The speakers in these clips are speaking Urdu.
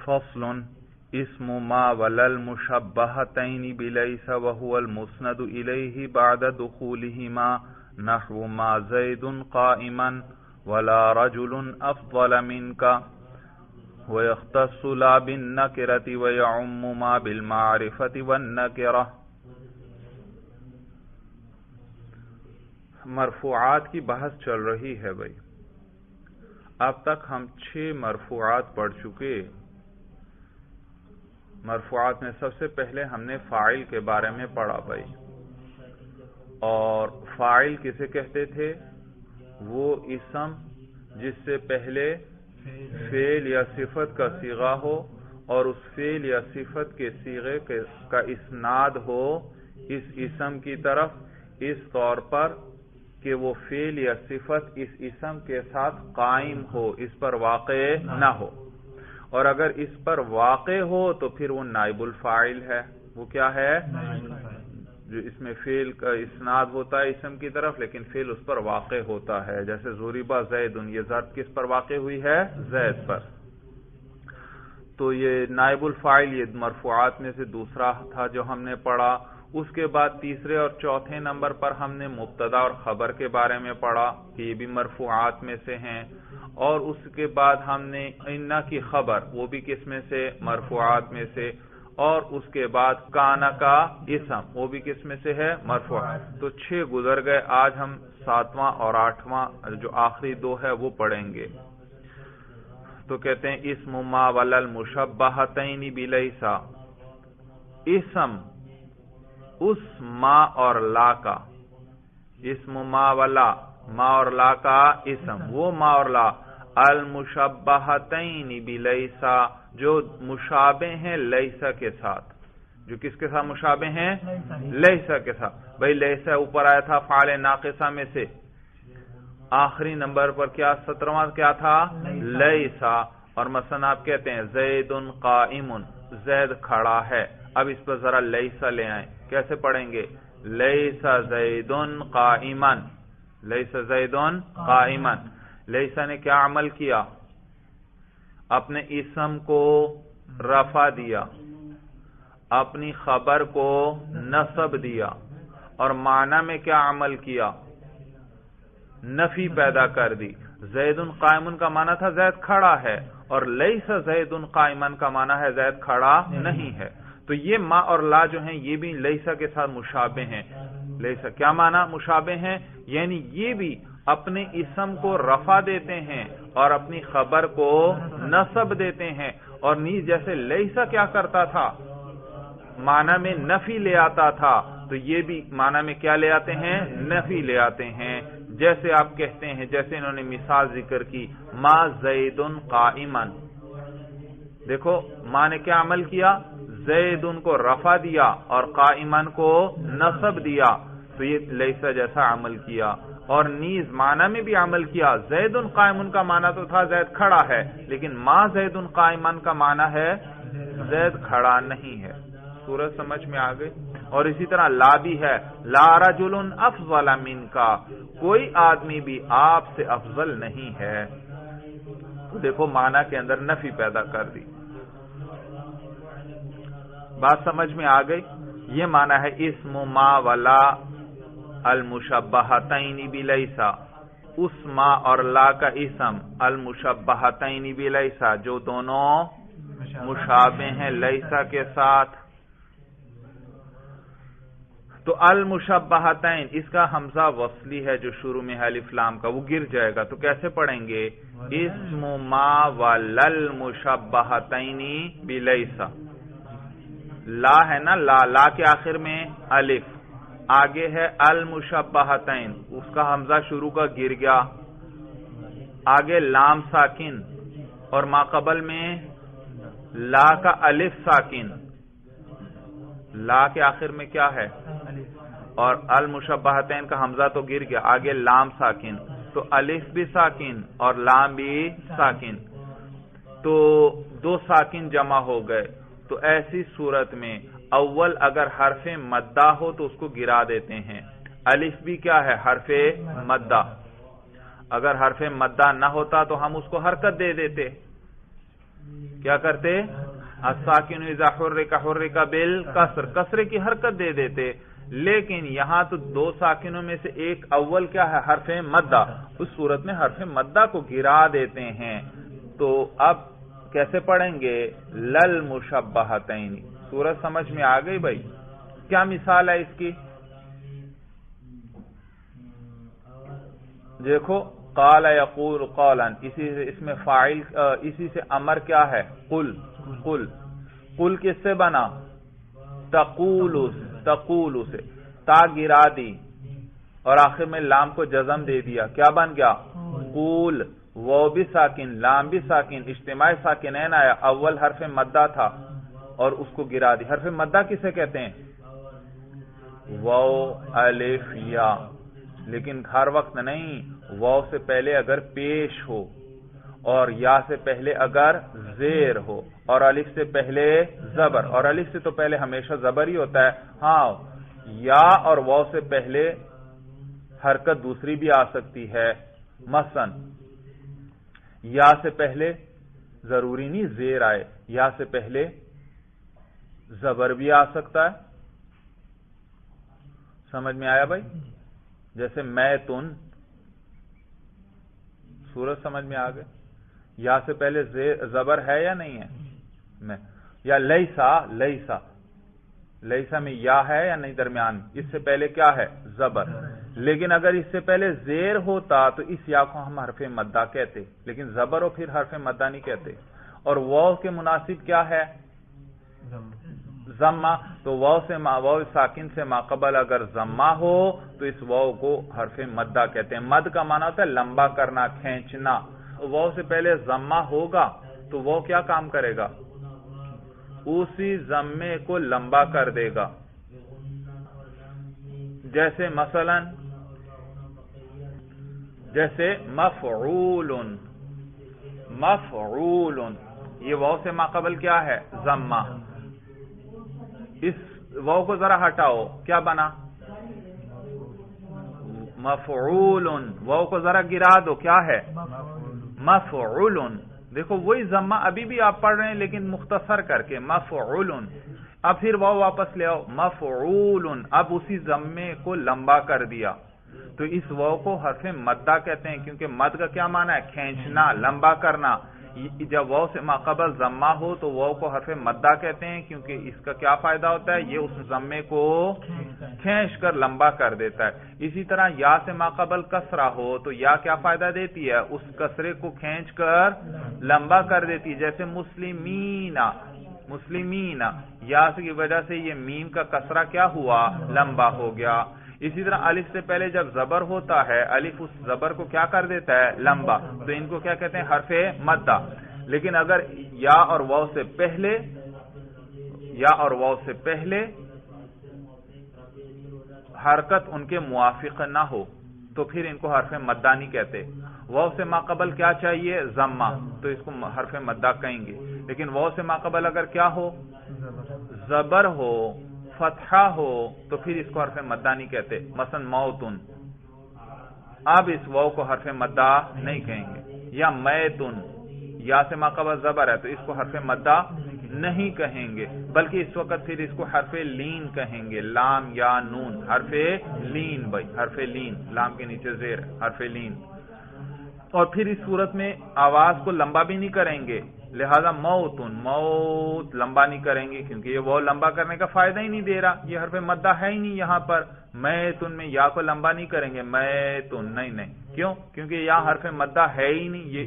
فصل اسم ما ولل مشبہتین بلیس وهو المسند الیہ بعد دخولہما نحو ما زید قائما ولا رجل افضل منك ويختص لا بالنکرة ويعم ما بالمعرفة والنکرة۔ مرفوعات کی بحث چل رہی ہے بھائی، اب تک ہم 6 مرفوعات پڑھ چکے۔ مرفوعات میں سب سے پہلے ہم نے فاعل کے بارے میں پڑھا بھائی، اور فاعل کسے کہتے تھے؟ وہ اسم جس سے پہلے فعل یا صفت کا صیغہ ہو اور اس فعل یا صفت کے صیغے کا اسناد ہو اس اسم کی طرف، اس طور پر کہ وہ فعل یا صفت اس اسم کے ساتھ قائم ہو، اس پر واقع نہ ہو، اور اگر اس پر واقع ہو تو پھر وہ نائب الفاعل ہے۔ وہ کیا ہے؟ جو اس میں فعل کا اسناد ہوتا ہے اسم کی طرف لیکن فعل اس پر واقع ہوتا ہے، جیسے ضرب زید، یہ ضرب کس پر واقع ہوئی ہے؟ زید پر۔ تو یہ نائب الفاعل یہ مرفوعات میں سے دوسرا تھا جو ہم نے پڑھا۔ اس کے بعد تیسرے اور چوتھے نمبر پر ہم نے مبتدا اور خبر کے بارے میں پڑھا کہ یہ بھی مرفوعات میں سے ہیں، اور اس کے بعد ہم نے ان کی خبر، وہ بھی کس میں سے؟ مرفوعات میں سے، اور اس کے بعد کانا کا اسم، وہ بھی کس میں سے ہے؟ مرفوعات۔ تو 6 گزر گئے، آج ہم 7واں اور 8واں جو آخری 2 ہے وہ پڑھیں گے۔ تو کہتے ہیں اسم ما ولل مشبہتین بلیسا، اسم اس ما اور لا کا، اسم ما ولا، ما اور لا کا اسم، وہ ما اور لا المشبہتین بلیسا جو مشابہ ہیں لیسا کے ساتھ، جو کس کے ساتھ مشابہ ہیں؟ لیسا کے ساتھ۔ بھئی لیسا اوپر آیا تھا فعل ناقصہ میں سے، آخری نمبر پر کیا 17واں کیا تھا؟ لیسا۔ اور مثلا آپ کہتے ہیں زید قائم، زید کھڑا ہے، اب اس پر ذرا لیسا لے آئیں، کیسے پڑھیں گے؟ لیسا زید قائما، لیسا زید قائما۔ لیسا نے کیا عمل کیا؟ اپنے اسم کو رفع دیا، اپنی خبر کو نصب دیا، اور معنی میں کیا عمل کیا؟ نفی پیدا کر دی۔ زید قائم کا معنی تھا زید کھڑا ہے، اور لیسا زید قائما کا معنی ہے زید کھڑا نہیں ہے۔ تو یہ ما اور لا جو ہیں یہ بھی لیسا کے ساتھ مشابہ ہیں۔ لیسا کیا معنی مشابہ ہیں؟ یعنی یہ بھی اپنے اسم کو رفع دیتے ہیں اور اپنی خبر کو نصب دیتے ہیں، اور نیز جیسے لیسا کیا کرتا تھا؟ معنی میں نفی لے آتا تھا، تو یہ بھی معنی میں کیا لے آتے ہیں؟ نفی لے آتے ہیں۔ جیسے آپ کہتے ہیں، جیسے انہوں نے مثال ذکر کی ما زید قائما، دیکھو ما نے کیا عمل کیا؟ زید کو رفع دیا اور قائما کو نصب دیا، تو یہ لیسا جیسا عمل کیا۔ اور نیز معنی میں بھی عمل کیا، زید قائم کا معنی تو تھا زید کھڑا ہے، لیکن ما زید قائما کا معنی ہے زید کھڑا نہیں ہے۔ سورج سمجھ میں آ گئی؟ اور اسی طرح لا بھی ہے، لا رجل افضل منک، کوئی آدمی بھی آپ سے افضل نہیں ہے۔ تو دیکھو معنی کے اندر نفی پیدا کر دی۔ بات سمجھ میں آ گئی؟ یہ معنی ہے اسم ما ولا المشبہتین بلیسا، اس ما اور لا کا اسم المشبہتین بلیسا جو دونوں مشابہ ہیں لیسا کے ساتھ۔ تو المشبہتین اس کا حمزہ وصلی ہے جو شروع میں ہے الف لام کا، وہ گر جائے گا، تو کیسے پڑھیں گے؟ اسم ما ولل مشبہتین بلیسا، لا ہے نا، لا کے آخر میں الف، آگے ہے المشبہتین، اس کا حمزہ شروع کا گر گیا، آگے لام ساکن، اور ما قبل میں لا کا الف ساکن، لا کے آخر میں کیا ہے؟ اور المشبہتین کا حمزہ تو گر گیا، آگے لام ساکن، تو الف بھی ساکن اور لام بھی ساکن، تو 2 ساکن جمع ہو گئے۔ تو ایسی صورت میں اول اگر حرف مدہ ہو تو اس کو گرا دیتے ہیں۔ الف بھی کیا ہے؟ حرف مدہ۔ اگر حرف مدہ نہ ہوتا تو ہم اس کو حرکت دے دیتے۔ کیا کرتے؟ الساکن اذا حرک حرک بالکسر، کسرے کی حرکت دے دیتے، لیکن یہاں تو دو ساکنوں میں سے ایک اول کیا ہے؟ حرف مدہ، اس صورت میں حرف مدہ کو گرا دیتے ہیں۔ تو اب کیسے پڑھیں گے؟ للمشبہتین۔ صورت سمجھ میں آ گئی بھائی؟ کیا مثال ہے اس کی؟ دیکھو قال یقول قولا، اس میں فاعل اسی سے امر کیا ہے؟ قل۔ قل قل کس سے بنا؟ تقول سے، تا گرا دی اور آخر میں لام کو جزم دے دیا، کیا بن گیا؟ قول۔ وہ بھی ساکن، لام بھی ساکن، اجتماع ساکنین آیا، اول حرف مدہ تھا اور اس کو گرا دی۔ حرف مدہ کسے کہتے ہیں؟ واو الف یا، لیکن ہر وقت نہیں، واو سے پہلے اگر پیش ہو اور یا سے پہلے اگر زیر ہو اور الف سے پہلے زبر، اور الف سے تو پہلے ہمیشہ زبر ہی ہوتا ہے، ہاں یا اور واو سے پہلے حرکت دوسری بھی آ سکتی ہے، مثلا یا سے پہلے ضروری نہیں زیر آئے، یا سے پہلے زبر بھی آ سکتا ہے۔ سمجھ میں آیا بھائی؟ جیسے میں تن، صورت سمجھ میں آ گئے؟ یا سے پہلے زبر ہے یا نہیں ہے؟ میں، یا لیسا، لیسا، لیسا میں یا ہے یا نہیں درمیان؟ اس سے پہلے کیا ہے؟ زبر، لیکن اگر اس سے پہلے زیر ہوتا تو اس یا کو ہم حرف مدہ کہتے، لیکن زبر ہو پھر حرف مدہ نہیں کہتے۔ اور واو کے مناسب کیا ہے؟ ضمہ، تو واو سے واو ساکن سے ماقبل اگر ضمہ ہو تو اس واو کو حرف مدہ کہتے ہیں۔ مد کا معنی ہوتا ہے لمبا کرنا، کھینچنا۔ واو سے پہلے ضمہ ہوگا تو واو کیا کام کرے گا؟ اسی ضمے کو لمبا کر دے گا۔ جیسے مثلا جیسے مفعول، مفعول، یہ واو سے ماقبل کیا ہے؟ ضمہ۔ اس واو کو ذرا ہٹاؤ، کیا بنا؟ مفعول۔ واو کو ذرا گرا دو، کیا ہے؟ مفعول۔ دیکھو وہی ضمہ ابھی بھی آپ پڑھ رہے ہیں لیکن مختصر کر کے، مفعول۔ اب پھر واو واپس لے آؤ، مفعول، اب اسی ضمے کو لمبا کر دیا، تو اس واو کو حرف مدہ کہتے ہیں، کیونکہ مد کا کیا معنی ہے؟ کھینچنا، لمبا کرنا۔ جب واو سے ماقبل ضمہ ہو تو واو کو حرف مدہ کہتے ہیں، کیونکہ اس کا کیا فائدہ ہوتا ہے؟ یہ اس ضمے کو کھینچ کر لمبا کر دیتا ہے۔ اسی طرح یا سے ماقبل کسرہ ہو تو یا کیا فائدہ دیتی ہے؟ اس کسرے کو کھینچ کر لمبا کر دیتی ہے۔ جیسے مسلمین، مسلمین، یا کی وجہ سے یہ میم کا کسرہ کیا ہوا؟ لمبا ہو گیا۔ اسی طرح الف سے پہلے جب زبر ہوتا ہے، الف اس زبر کو کیا کر دیتا ہے؟ لمبا، تو ان کو کیا کہتے ہیں؟ حرف مدہ۔ لیکن اگر یا اور واو سے پہلے، یا اور واو سے پہلے حرکت ان کے موافق نہ ہو تو پھر ان کو حرف مدہ نہیں کہتے۔ واو سے ماقبل کیا چاہیے؟ ضمہ، تو اس کو حرف مدہ کہیں گے۔ لیکن واو سے ماقبل اگر کیا ہو؟ زبر ہو، فتحہ ہو، تو پھر اس کو حرف مدہ نہیں کہتے۔ مثلا موتن، اب اس واو کو حرف مدہ نہیں کہیں گے۔ یا میتن، یا سے ماقبل زبر ہے تو اس کو حرف مدہ نہیں کہیں گے، بلکہ اس وقت پھر اس کو حرف لین کہیں گے، لام یا نون، حرف لین بھائی، حرف لین، لام کے نیچے زیر، حرف لین۔ اور پھر اس صورت میں آواز کو لمبا بھی نہیں کریں گے، لہذا موتن، موت لمبا نہیں کریں گے، کیونکہ یہ وہ لمبا کرنے کا فائدہ ہی نہیں دے رہا، یہ حرف مدہ ہے ہی نہیں یہاں پر۔ میتن میں یا کو لمبا نہیں کریں گے، میتن، نہیں، کیوں؟ کیونکہ یہاں حرف مدہ ہے ہی نہیں۔ یہ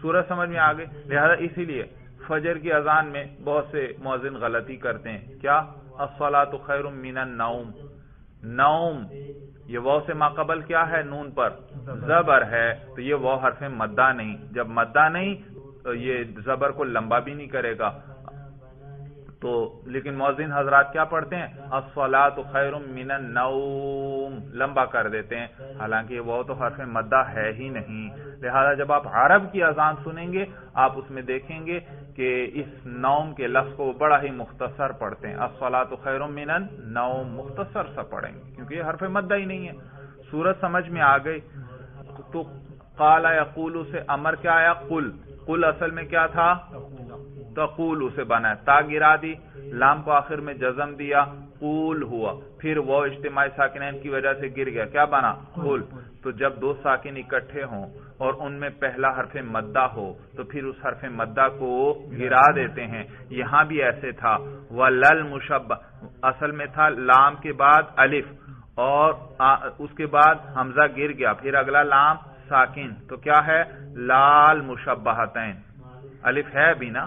سورج سمجھ میں آگے، لہذا اسی لیے فجر کی اذان میں بہت سے مؤذن غلطی کرتے ہیں، کیا؟ الصلاۃ خیر من النوم، نوم، یہ واو سے ماقبل کیا ہے؟ نون پر زبر ہے، تو یہ واو حرف مدہ نہیں، جب مدہ نہیں تو یہ زبر کو لمبا بھی نہیں کرے گا۔ تو لیکن مؤذن حضرات کیا پڑھتے ہیں؟ الصلاۃ خیر من النوم، لمبا کر دیتے ہیں، حالانکہ وہ تو حرف مدہ ہے ہی نہیں۔ لہذا جب آپ عرب کی اذان سنیں گے آپ اس میں دیکھیں گے کہ اس نوم کے لفظ کو بڑا ہی مختصر پڑھتے ہیں، الصلاۃ خیر من النوم، مختصر سا پڑھیں گے کیونکہ یہ حرف مدہ ہی نہیں ہے۔ سورت سمجھ میں آ گئی؟ تو قال یقول سے امر کیا آیا؟ قل، قل اصل میں کیا تھا؟ تقول سے بنا ہے، تا گرا دی، لام کو آخر میں جزم دیا، قول ہوا، پھر وہ اجتماعی ساکنین کی وجہ سے گر گیا، کیا بنا؟ قول۔ تو جب دو ساکن اکٹھے ہوں اور ان میں پہلا حرف مدہ ہو تو پھر اس حرف مدہ کو گرا دیتے ہیں۔ یہاں بھی ایسے تھا، وَلَلْ مُشَبَّہ، اصل میں تھا لام کے بعد الف اور اس کے بعد حمزہ گر گیا، پھر اگلا لام ساکن، تو کیا ہے؟ لال مشبہتین، الف ہے بھی نا،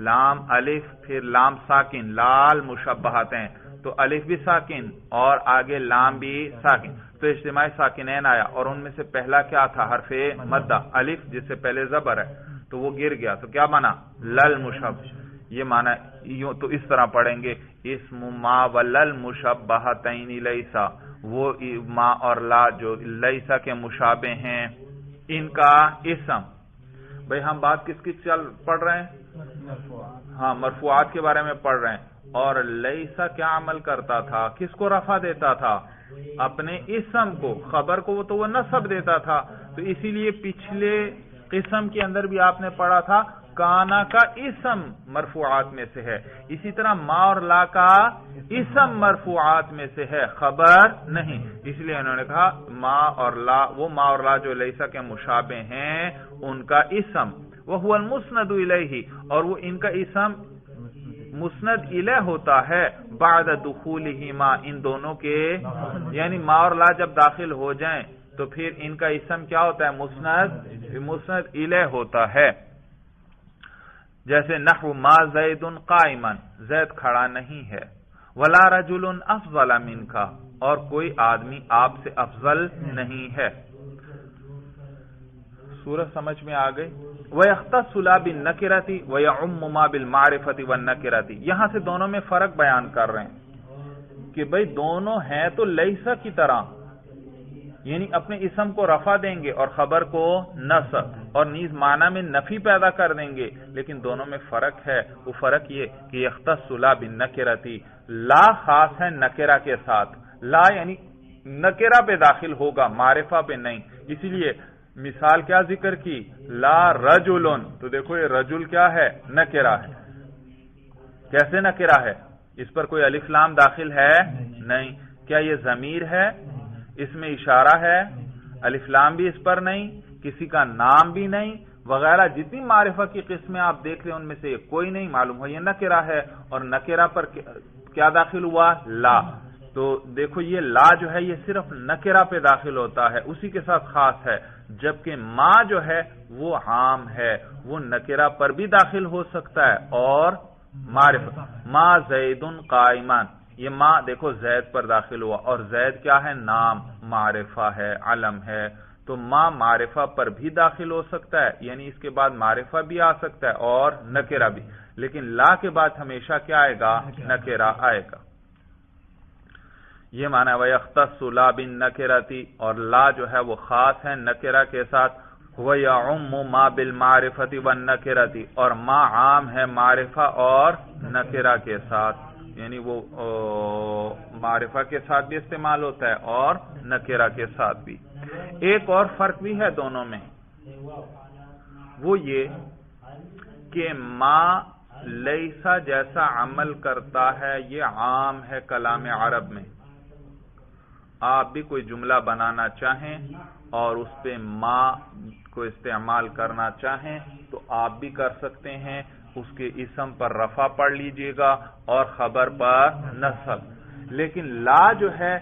لام الف پھر لام ساکن، لال مشبہتین، تو الف بھی ساکن اور آگے لام بھی ساکن، تو اجتماعی ساکنین آیا اور ان میں سے پہلا کیا تھا؟ حرف مدہ الف، جس سے پہلے زبر ہے، تو وہ گر گیا، تو کیا بنا؟ لل مشبہ۔ یہ معنی یوں تو اس طرح پڑھیں گے، اسم ما ولل مشبہتین لیسا، وہ ما اور لا جو لیسا کے مشابہ ہیں، ان کا اسم۔ بھئی ہم بات کس کی پڑھ رہے ہیں؟ ہاں، مرفوعات کے بارے میں پڑھ رہے ہیں۔ اور لیسا کیا عمل کرتا تھا؟ کس کو رفع دیتا تھا؟ اپنے اسم کو، خبر کو تو وہ نصب دیتا تھا، تو اسی لیے پچھلے قسم کے اندر بھی آپ نے پڑھا تھا کانا کا اسم مرفوعات میں سے ہے، اسی طرح ما اور لا کا اسم مرفوعات میں سے ہے، خبر نہیں، اس لیے انہوں نے کہا ما اور لا، وہ ما اور لا جو لیسا کے مشابہ ہیں ان کا اسم، وَهُوَ الْمُسْنَدُ إِلَيْهِ، اور وہ ان کا اسم مسند الیہ ہوتا ہے بعد دخولہما، ان دونوں کے، یعنی ما اور لا جب داخل ہو جائیں تو پھر ان کا اسم کیا ہوتا ہے؟ مسند الیہ ہوتا ہے۔ جیسے نحو ما زید قائما، زید کھڑا نہیں ہے، ولا رجل افضل منک، اور کوئی آدمی آپ سے افضل نہیں ہے۔ سورہ سمجھ میں آ گئی؟ وَيَخْتَصُّ لَا بِالنَّكِرَةِ وَيَعُمُّ مَا بِالْمَعْرِفَةِ وَالنَّكِرَةِ، یہاں سے دونوں میں فرق بیان کر رہے ہیں کہ بھئی دونوں ہیں تو لیسا کی طرح، یعنی اپنے اسم کو رفع دیں گے اور خبر کو نصب، اور نیز معنی میں نفی پیدا کر دیں گے، لیکن دونوں میں فرق ہے۔ وہ فرق یہ کہ یختص لا بالنکرتی، لا خاص ہے نکرہ کے ساتھ، لا یعنی نکرہ پہ داخل ہوگا، معرفہ پہ نہیں، اسی لیے مثال کیا ذکر کی؟ لا رجلن، تو دیکھو یہ رجل کیا ہے؟ نکرہ ہے۔ کیسے نکرہ ہے؟ اس پر کوئی الف لام داخل ہے نہیں۔ کیا یہ ضمیر ہے؟ اس میں اشارہ ہے، الف لام بھی اس پر نہیں، کسی کا نام بھی نہیں وغیرہ، جتنی معرفہ کی قسمیں آپ دیکھ رہے ہیں ان میں سے کوئی نہیں، معلوم ہو یہ نکرہ ہے، اور نکرہ پر کیا داخل ہوا؟ لا۔ تو دیکھو یہ لا جو ہے یہ صرف نکرہ پہ داخل ہوتا ہے، اسی کے ساتھ خاص ہے، جبکہ ما جو ہے وہ عام ہے، وہ نکرہ پر بھی داخل ہو سکتا ہے اور معرفہ۔ ما زید قائمان، یہ ما دیکھو زید پر داخل ہوا، اور زید کیا ہے؟ نام، معرفہ ہے، علم ہے، تو ما معرفہ پر بھی داخل ہو سکتا ہے، یعنی اس کے بعد معرفہ بھی آ سکتا ہے اور نکرہ بھی، لیکن لا کے بعد ہمیشہ کیا آئے گا؟ نکرہ آئے گا۔ یہ معنی ہے وَيَخْتَصُّ لَا بِالنَّكِرَةِ، اور لا جو ہے وہ خاص ہے نکرہ کے ساتھ، وَيَعُمُّ مَا بِالْمَعْرِفَةِ وَالنَّكِرَةِ، اور ما عام ہے معرفہ اور نکرہ کے ساتھ، یعنی وہ معرفہ کے ساتھ بھی استعمال ہوتا ہے اور نکرہ کے ساتھ بھی۔ ایک اور فرق بھی ہے دونوں میں، وہ یہ کہ ما لیسا جیسا عمل کرتا ہے یہ عام ہے کلام عرب میں، آپ بھی کوئی جملہ بنانا چاہیں اور اس پہ ما کو استعمال کرنا چاہیں تو آپ بھی کر سکتے ہیں، اس کے اسم پر رفع پڑھ لیجئے گا اور خبر پر نصب، لیکن لا جو ہے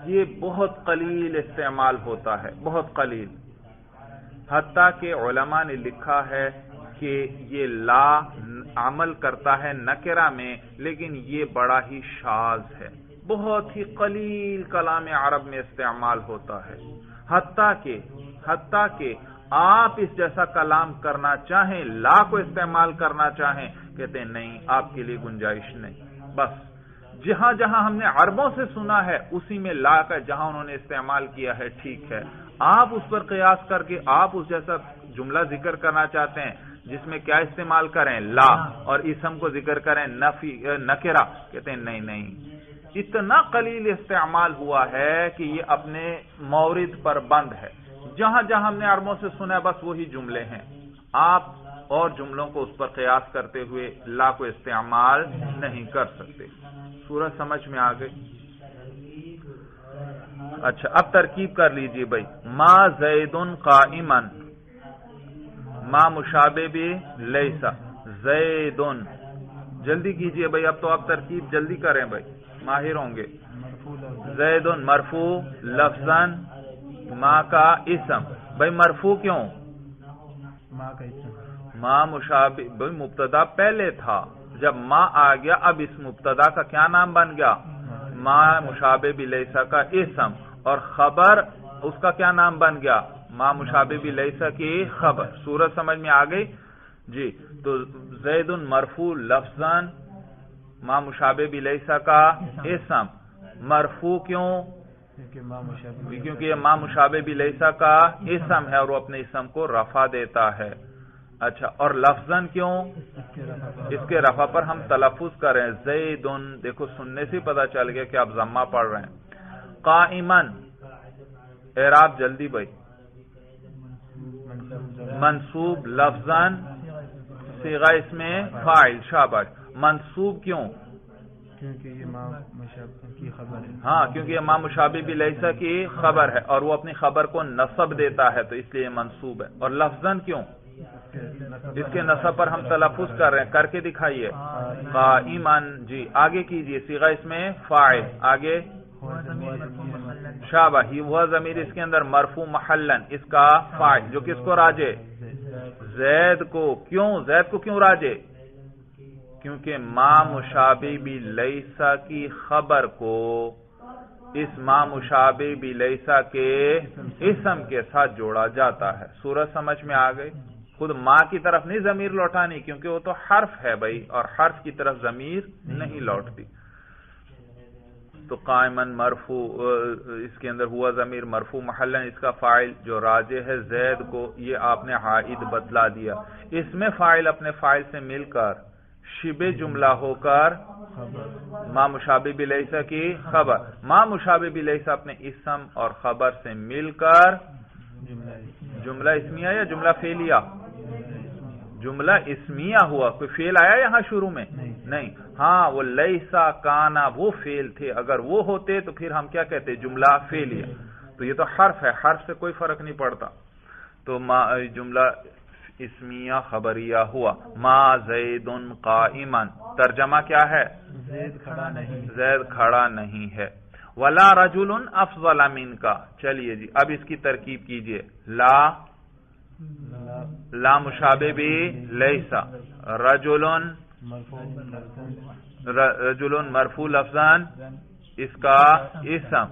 یہ بہت قلیل استعمال ہوتا ہے، بہت قلیل، حتیٰ کہ علماء نے لکھا ہے کہ یہ لا عمل کرتا ہے نکرہ میں، لیکن یہ بڑا ہی شاذ ہے، بہت ہی قلیل کلام عرب میں استعمال ہوتا ہے، حتیٰ کہ آپ اس جیسا کلام کرنا چاہیں، لا کو استعمال کرنا چاہیں، کہتے ہیں نہیں، آپ کے لیے گنجائش نہیں، بس جہاں جہاں ہم نے عربوں سے سنا ہے اسی میں لا کا جہاں انہوں نے استعمال کیا ہے ٹھیک ہے، آپ اس پر قیاس کر کے آپ اس جیسا جملہ ذکر کرنا چاہتے ہیں جس میں کیا استعمال کریں؟ لا، اور اسم کو ذکر کریں نکرہ، کہتے ہیں نہیں، اتنا قلیل استعمال ہوا ہے کہ یہ اپنے مورد پر بند ہے، جہاں جہاں ہم نے عربوں سے سنا ہے بس وہی جملے ہیں، آپ اور جملوں کو اس پر قیاس کرتے ہوئے لا کو استعمال نہیں کر سکتے. سورج سمجھ میں آ گئی؟ اچھا اب ترکیب کر لیجئے بھائی. ما زید قائما، ما مشابہ بھی لیسا، زید، جلدی کیجئے بھائی، اب تو آپ ترکیب جلدی کریں بھائی، ماہر ہوں گے. زید مرفوع لفظاً، ما کا اسم. بھائی مرفوع کیوں؟ ما مشابہ، بھائی مبتدا پہلے تھا، جب ما آ گیا اب اس مبتدا کا کیا نام بن گیا؟ ما مشابہ بلیسا کا اسم، اور خبر اس کا کیا نام بن گیا؟ ما مشابہ بلیسا کی خبر. صورت سمجھ میں آ گئی جی. تو زید مرفوع لفظاً، ما مشابہ بلیسا کا اسم. مرفوع کیوں؟ کیونکہ یہ ما مشابہ بلیسا کا اسم ہے اور وہ اپنے اسم کو رفع دیتا ہے. اچھا، اور لفظاً کیوں؟ اس کے رفع پر ہم تلفظ کریں. زیدن، دیکھو سننے سے پتہ چل گیا کہ آپ ضمہ پڑھ رہے ہیں. قائمن، اعراب جلدی بھائی. منصوب لفظاً، صیغہ اس میں فاعل. شاباش. منصوب کیوں؟ کیونکہ یہ ما مشابہ کی خبر ہے. ہاں، کیونکہ یہ ما مشابہ بلیسا کی خبر ہے اور وہ اپنی خبر کو نصب دیتا ہے تو اس لیے منصوب ہے. اور لفظاً کیوں؟ اس کے نصب پر ہم تلفظ کر رہے ہیں، کر کے دکھائیے. قائمن. جی آگے کیجئے. صیغہ اس میں فاعل. آگے شابہ. ہی وہ ضمیر اس کے اندر مرفوع محلن، اس کا فاعل جو کس کو راجے؟ زید کو. کیوں زید کو کیوں راجے؟ کیونکہ ما مشابہ بلیسا کی خبر کو اس ما مشابہ بلیسا کے اسم کے ساتھ جوڑا جاتا ہے. صورت سمجھ میں آ گئی؟ خود ما کی طرف نہیں ضمیر لوٹانی کیونکہ وہ تو حرف ہے بھائی، اور حرف کی طرف ضمیر نہیں لوٹتی. تو قائمن مرفوع، اس کے اندر ہوا ضمیر مرفوع محلن، اس کا فاعل جو راجع ہے زید کو، یہ آپ نے عائد بتلا دیا. اس میں فاعل اپنے فاعل سے مل کر شبہ جملہ ہو کر ما مشابہ بلیسا کی خبر. ما مشابہ بلیسا اپنے اسم اور خبر سے مل کر جملہ اسمیہ یا جملہ فعلیہ؟ جملہ اسمیہ ہوا. کوئی فعل آیا یہاں شروع میں؟ نہیں. ہاں وہ لیسا کانا وہ فعل تھے، اگر وہ ہوتے تو پھر ہم کیا کہتے؟ جملہ فعلیہ. تو یہ تو حرف ہے، حرف سے کوئی فرق نہیں پڑتا. تو جملہ اسمیہ خبریہ ہوا. ما زید قائما. ترجمہ کیا ہے؟ زید کھڑا نہیں، زید کھڑا نہیں ہے. ولا رجل افضل منک. چلیے جی اب اس کی ترکیب کیجئے. لا مشابہ بھی لیسا. رجل مرفوع لفظاً، اس کا اسم.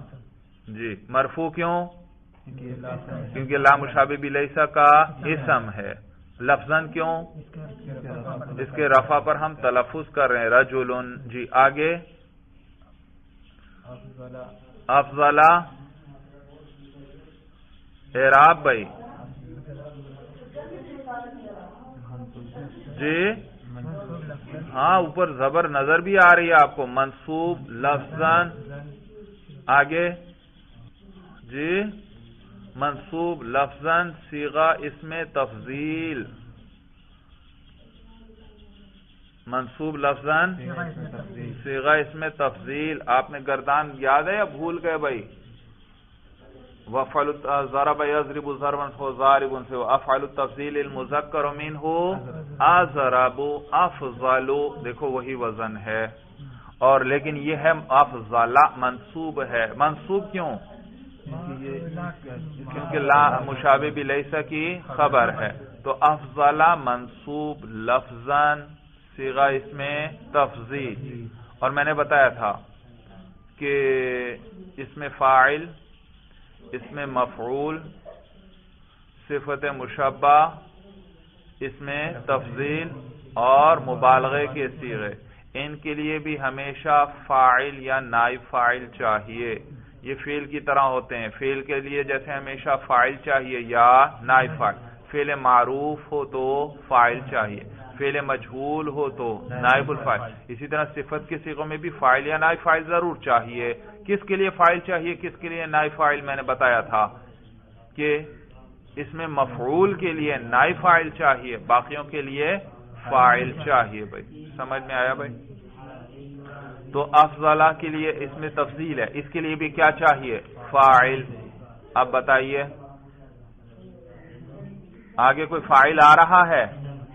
جی مرفوع کیوں؟ کیونکہ لا مشابہ بھی لیسا کا اسم ہے. لفظاً کیوں؟ اس کے رفع پر ہم تلفظ کر رہے ہیں. رجل. جی آگے. افضل. اعراب بھائی. جی ہاں اوپر زبر نظر بھی آ رہی ہے آپ کو. منصوب لفظاً. آگے. جی منصوب لفظاً، صیغہ اس میں تفضیل. منصوب لفظاً، صیغہ اس میں تفضیل. آپ نے گردان یاد ہے یا بھول گئے بھائی؟ وفعل ضرب یضرب ضربا فضارب سے افعل التفضیل المذکر منہ اضرب افضل. دیکھو وہی وزن ہے، اور لیکن یہ ہے افضل منصوب ہے. منصوب کیوں؟ کیونکہ لا مشابہ بلیسا کی خبر ہے. تو افضل منصوب لفظاً، صیغہ اس میں تفضیل. اور میں نے بتایا تھا کہ اس میں فاعل، اس میں مفعول، صفت مشبہ، اس میں تفضیل اور مبالغے کے صیغے، ان کے لیے بھی ہمیشہ فاعل یا نائب فاعل چاہیے. یہ فعل کی طرح ہوتے ہیں. فعل کے لیے جیسے ہمیشہ فاعل چاہیے یا نائب فاعل. فعل معروف ہو تو فاعل چاہیے، فعل مجہول ہو تو نائب الفاعل. اسی طرح صفت کے صیغوں میں بھی فاعل یا نائب فاعل ضرور چاہیے. کس کے لیے فاعل چاہیے، کس کے لیے نائب فاعل؟ میں نے بتایا تھا کہ اس میں مفعول کے لیے نائب فاعل چاہیے، باقیوں کے لیے فاعل چاہیے بھائی، سمجھ میں آیا بھائی؟ تو افضلہ کے لیے اس میں تفضیل ہے، اس کے لیے بھی کیا چاہیے؟ فاعل۔ اب بتائیے آگے کوئی فاعل آ رہا ہے؟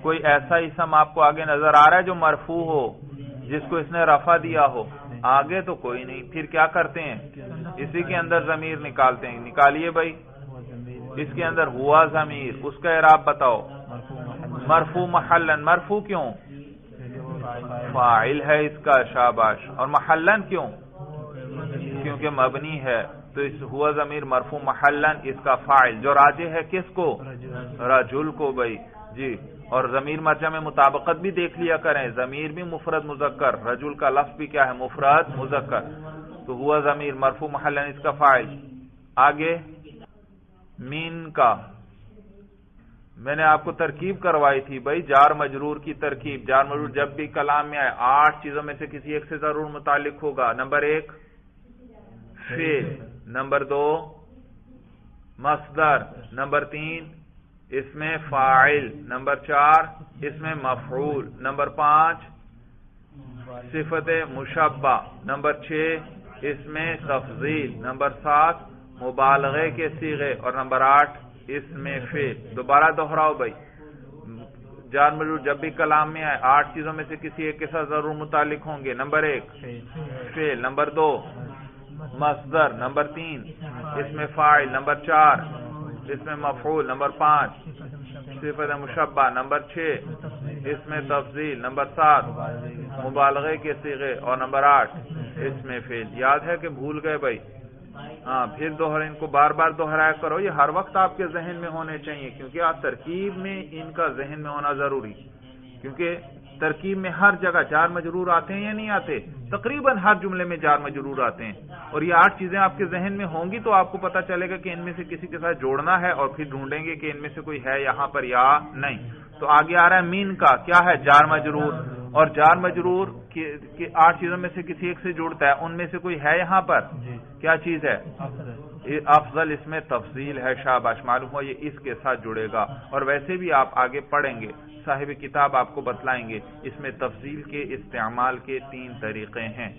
کوئی ایسا اسم آپ کو آگے نظر آ رہا ہے جو مرفوع ہو، جس کو اس نے رفع دیا ہو؟ آگے تو کوئی نہیں، پھر کیا کرتے ہیں؟ اسی کے اندر ضمیر نکالتے ہیں۔ نکالیے بھائی، اس کے اندر ہوا ضمیر، اس کا اعراب بتاؤ۔ مرفوع محلن، مرفوع کیوں؟ فاعل ہے اس کا، شاباش۔ اور محلن کیوں؟ کیونکہ مبنی ہے، تو اس ہوا ضمیر مرفوع محلن اس کا فاعل، جو راجح ہے کس کو؟ رجل کو بھائی جی۔ اور ضمیر مرجع میں مطابقت بھی دیکھ لیا کریں، ضمیر بھی مفرد مذکر، رجل کا لفظ بھی کیا ہے؟ مفرد مذکر۔ تو ہوا ضمیر مرفوع محلن اس کا فاعل۔ آگے مین کا میں نے آپ کو ترکیب کروائی تھی بھائی، جار مجرور کی ترکیب۔ جار مجرور جب بھی کلام میں آئے 8 چیزوں میں سے کسی ایک سے ضرور متعلق ہوگا۔ نمبر 1 فعل، نمبر 2 مصدر، نمبر 3 اس میں فاعل، نمبر 4 اس میں مفعول، نمبر 5 صفت مشبہ، نمبر 6 اس میں تفضیل، نمبر 7 مبالغے کے صیغے، اور نمبر 8 اس میں فعل۔ دوبارہ دہراؤ بھائی، جار مجرور جب بھی کلام میں آئے 8 چیزوں میں سے کسی ایک کے ساتھ ضرور متعلق ہوں گے۔ نمبر 1 فعل، نمبر 2 مصدر، نمبر 3 اس میں فاعل، نمبر 4 اس میں مفعول، نمبر 5 صفت مشبہ، نمبر 6 اس میں تفضیل، نمبر 7 مبالغے کے صیغے، اور نمبر 8 اس میں فعل۔ یاد ہے کہ بھول گئے بھائی؟ ہاں، پھر ان کو بار بار دہرایا کرو، یہ ہر وقت آپ کے ذہن میں ہونے چاہیے، کیونکہ آپ ترکیب میں ان کا ذہن میں ہونا ضروری، کیونکہ ترکیب میں ہر جگہ جار مجرور آتے ہیں یا نہیں آتے؟ تقریباً ہر جملے میں جار مجرور آتے ہیں، اور یہ 8 چیزیں آپ کے ذہن میں ہوں گی تو آپ کو پتا چلے گا کہ ان میں سے کسی کے ساتھ جوڑنا ہے، اور پھر ڈھونڈیں گے کہ ان میں سے کوئی ہے یہاں پر یا نہیں۔ تو آگے آ رہا ہے مین کا، کیا ہے؟ جار مجرور، اور جار مجرور کہ 8 چیزوں میں سے کسی ایک سے جڑتا ہے، ان میں سے کوئی ہے یہاں پر؟ کیا چیز ہے؟ افضل، اس میں تفضیل ہے، شاباش، معلوم ہو یہ اس کے ساتھ جڑے گا۔ اور ویسے بھی آپ آگے پڑھیں گے، صاحب کتاب آپ کو بتلائیں گے اس میں تفضیل کے استعمال کے 3 طریقے ہیں۔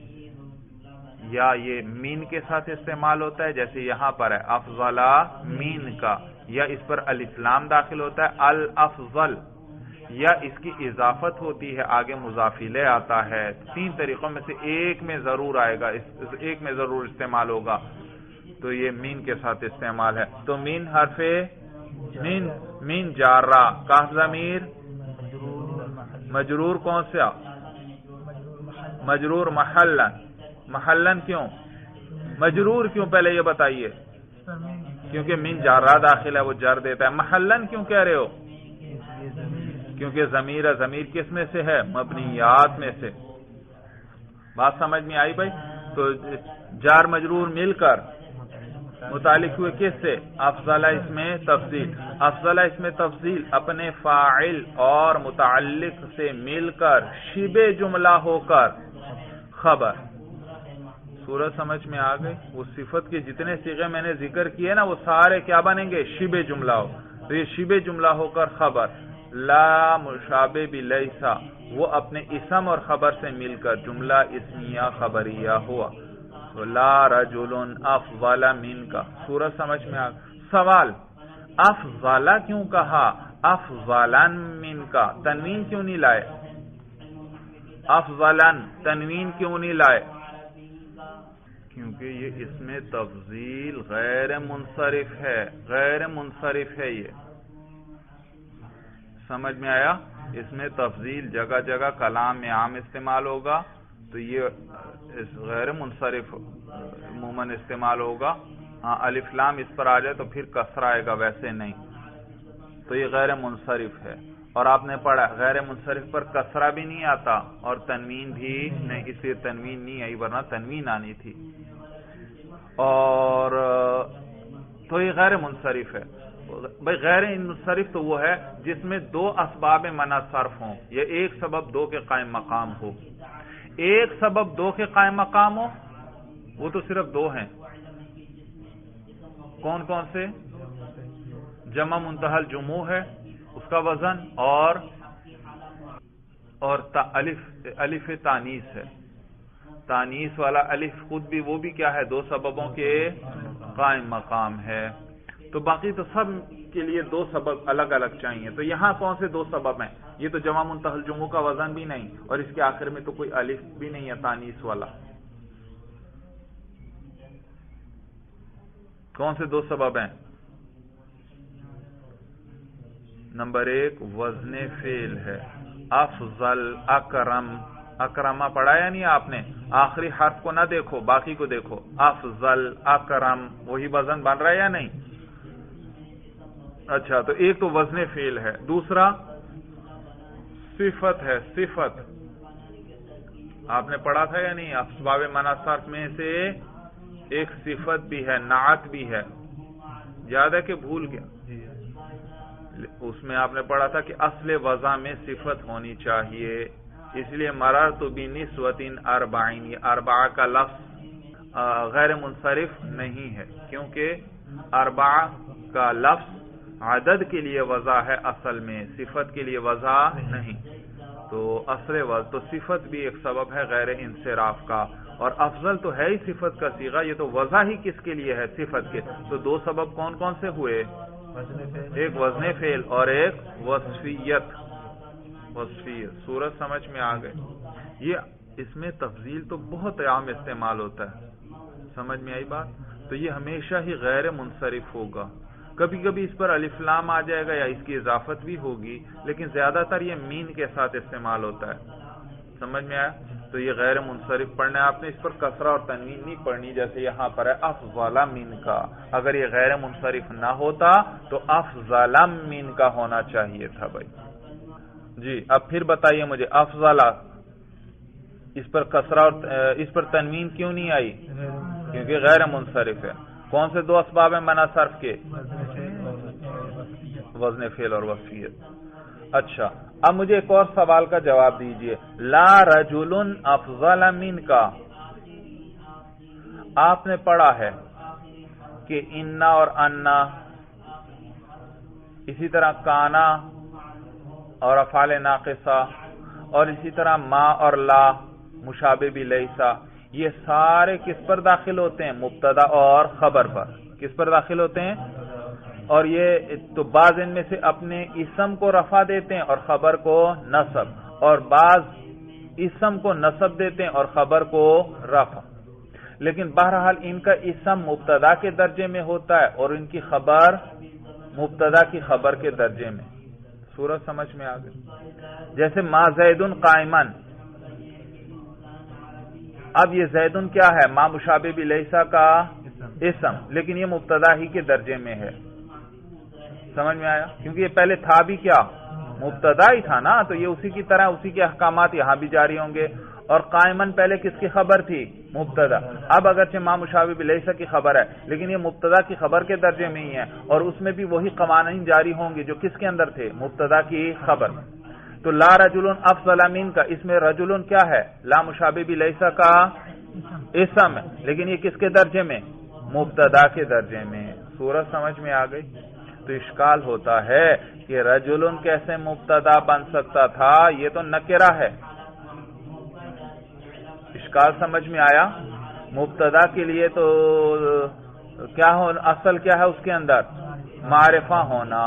یا یہ مین کے ساتھ استعمال ہوتا ہے جیسے یہاں پر ہے افضلہ مین کا، یا اس پر الف لام داخل ہوتا ہے الافضل، یا اس کی اضافت ہوتی ہے، آگے مضاف الیہ آتا ہے۔ 3 طریقوں میں سے ایک میں ضرور آئے گا، ایک میں ضرور استعمال ہوگا، تو یہ مین کے ساتھ استعمال ہے۔ تو مین حرف مین جارہ، کاف ضمیر مجرور، کون سا؟ مجرور محلن۔ محلن کیوں مجرور؟ کیوں پہلے یہ بتائیے؟ کیونکہ مین جارہ داخل ہے، وہ جر دیتا ہے۔ محلن کیوں کہہ رہے ہو؟ کیونکہ ضمیر ہے، ضمیر کس میں سے ہے؟ مبنیات میں سے۔ بات سمجھ میں آئی بھائی؟ تو جار مجرور مل کر متعلق ہوئے کس سے؟ افضل اس میں تفضیل۔ افضل اس میں تفضیل اپنے فاعل اور متعلق سے مل کر شبہ جملہ ہو کر خبر۔ سورج سمجھ میں آ گئی؟ وہ صفت کے جتنے صیغے میں نے ذکر کیے نا، وہ سارے کیا بنیں گے؟ شبہ جملہ ہو۔ تو یہ شبہ جملہ ہو کر خبر، لا مشابہ بلیسا، وہ اپنے اسم اور خبر سے مل کر جملہ اسمیہ خبریہ ہوا۔ تو لا رجل افضل من کا، سورج سمجھ میں آ گئی؟ سوال، افضل کیوں کہا؟ افضلن من کا تنوین کیوں نہیں لائے؟ افضلن تنوین کیوں نہیں لائے؟ کیونکہ یہ اس میں تفضیل غیر منصرف ہے، غیر منصرف ہے۔ یہ سمجھ میں آیا؟ اس میں تفضیل جگہ جگہ کلام میں عام استعمال ہوگا، تو یہ غیر منصرف عموماً استعمال ہوگا۔ ہاں، الف لام اس پر آ جائے تو پھر کسرہ آئے گا، ویسے نہیں۔ تو یہ غیر منصرف ہے، اور آپ نے پڑھا غیر منصرف پر کسرہ بھی نہیں آتا اور تنوین بھی نہیں، اس لیے تنوین نہیں آئی، ورنہ تنوین آنی تھی۔ اور تو یہ غیر منصرف ہے بھائی۔ غیر منصرف تو وہ ہے جس میں 2 اسباب منع صرف ہوں، یا ایک سبب 2 کے قائم مقام ہو۔ ایک سبب 2 کے قائم مقام ہو، وہ تو صرف 2 ہیں۔ کون کون سے؟ جمع منتہی الجموع ہے اس کا وزن، اور الف تانیث ہے، تانیث والا الف خود بھی وہ بھی کیا ہے، دو سببوں کے قائم مقام ہے. تو باقی تو سب کے لیے دو سبب الگ الگ چاہیے. تو یہاں کون سے دو سبب ہیں؟ یہ تو جمع منتہی الجموع کا وزن بھی نہیں، اور اس کے آخر میں تو کوئی الف بھی نہیں ہے تانیث والا. کون سے دو سبب ہیں؟ نمبر 1 وزن فعل ہے، افضل، اکرم. اکرما پڑھا یا نہیں آپ نے؟ آخری حرف کو نہ دیکھو، باقی کو دیکھو. افضل، اکرم، وہی وزن بن رہا ہے یا نہیں؟ اچھا، تو ایک تو وزن فعل ہے، دوسرا صفت ہے. صفت آپ نے پڑھا تھا یا نہیں؟ اسباب منع صرف میں سے ایک صفت بھی ہے، نعت بھی ہے. یاد ہے کہ بھول گیا؟ اس میں آپ نے پڑھا تھا کہ اصل وضع میں صفت ہونی چاہیے، اس لیے مررت بنسوۃ اربعین، یہ اربعہ کا لفظ غیر منصرف نہیں ہے، کیونکہ اربعہ کا لفظ عدد کے لیے وضع ہے، اصل میں صفت کے لیے وضع نہیں. تو اصل وضع تو صفت بھی ایک سبب ہے غیر انصراف کا، اور افضل تو ہے ہی صفت کا صیغہ، یہ تو وضع ہی کس کے لیے ہے؟ صفت کے. تو دو سبب کون کون سے ہوئے؟ ایک وزن فعل اور ایک وصفیت. صورت سمجھ میں آ گئے؟ یہ اس میں تفضیل تو بہت عام استعمال ہوتا ہے، سمجھ میں آئی بات؟ تو یہ ہمیشہ ہی غیر منصرف ہوگا. کبھی کبھی اس پر الف لام آ جائے گا یا اس کی اضافت بھی ہوگی، لیکن زیادہ تر یہ مین کے ساتھ استعمال ہوتا ہے. سمجھ میں آیا؟ تو یہ غیر منصرف پڑھنا ہے آپ نے، اس پر کسرہ اور تنوین نہیں پڑھنی جیسے یہاں پر ہے افضل من کا. اگر یہ غیر منصرف نہ ہوتا تو افضل من کا ہونا چاہیے تھا بھائی. جی اب پھر بتائیے مجھے، افضل اس پر کسرہ اور اس پر تنوین کیوں نہیں آئی؟ کیونکہ غیر منصرف ہے. کون سے دو اسباب ہیں منع صرف کے؟ وزن فعل اور وصفیت. اچھا، اب مجھے ایک اور سوال کا جواب دیجئے. لا رجل افضل من کا، آپ نے پڑھا ہے کہ انا اور انا، اسی طرح کانا اور افعال ناقصہ، اور اسی طرح ما اور لا مشابہ بھی لیسا، یہ سارے کس پر داخل ہوتے ہیں؟ مبتدا اور خبر پر. کس پر داخل ہوتے ہیں؟ اور یہ تو بعض ان میں سے اپنے اسم کو رفع دیتے ہیں اور خبر کو نصب، اور بعض اسم کو نصب دیتے ہیں اور خبر کو رفع. لیکن بہرحال ان کا اسم مبتدا کے درجے میں ہوتا ہے اور ان کی خبر مبتدا کی خبر کے درجے میں. صورت سمجھ میں آ گئی؟ جیسے ما زیدن قائمن، اب یہ زیدن کیا ہے؟ ما مشابہ بھی لیسا کا اسم، لیکن یہ مبتدا ہی کے درجے میں ہے. سمجھ میں آیا؟ کیونکہ یہ پہلے تھا بھی کیا؟ مبتدا ہی تھا نا، تو یہ اسی کی طرح اسی کے احکامات یہاں بھی جاری ہوں گے. اور قائمن پہلے کس کی خبر تھی؟ مبتدا. اب اگرچہ ما مشابہ بلیسا کی خبر ہے، لیکن یہ مبتدا کی خبر کے درجے میں ہی ہے، اور اس میں بھی وہی قوانین جاری ہوں گے جو کس کے اندر تھے؟ مبتدا کی خبر. تو لا رجل افضل من کا، اس میں رجل کیا ہے؟ لا مشابہ بلیسا کا اسم ہے، لیکن یہ کس کے درجے میں؟ مبتدا کے درجے میں. صورت سمجھ میں آ گئی؟ تو اشکال ہوتا ہے کہ رجل کیسے مبتدا بن سکتا تھا؟ یہ تو نکرہ ہے. اشکال سمجھ میں آیا؟ مبتدا کے لیے تو کیا ہو، اصل کیا ہے اس کے اندر؟ معرفہ ہونا.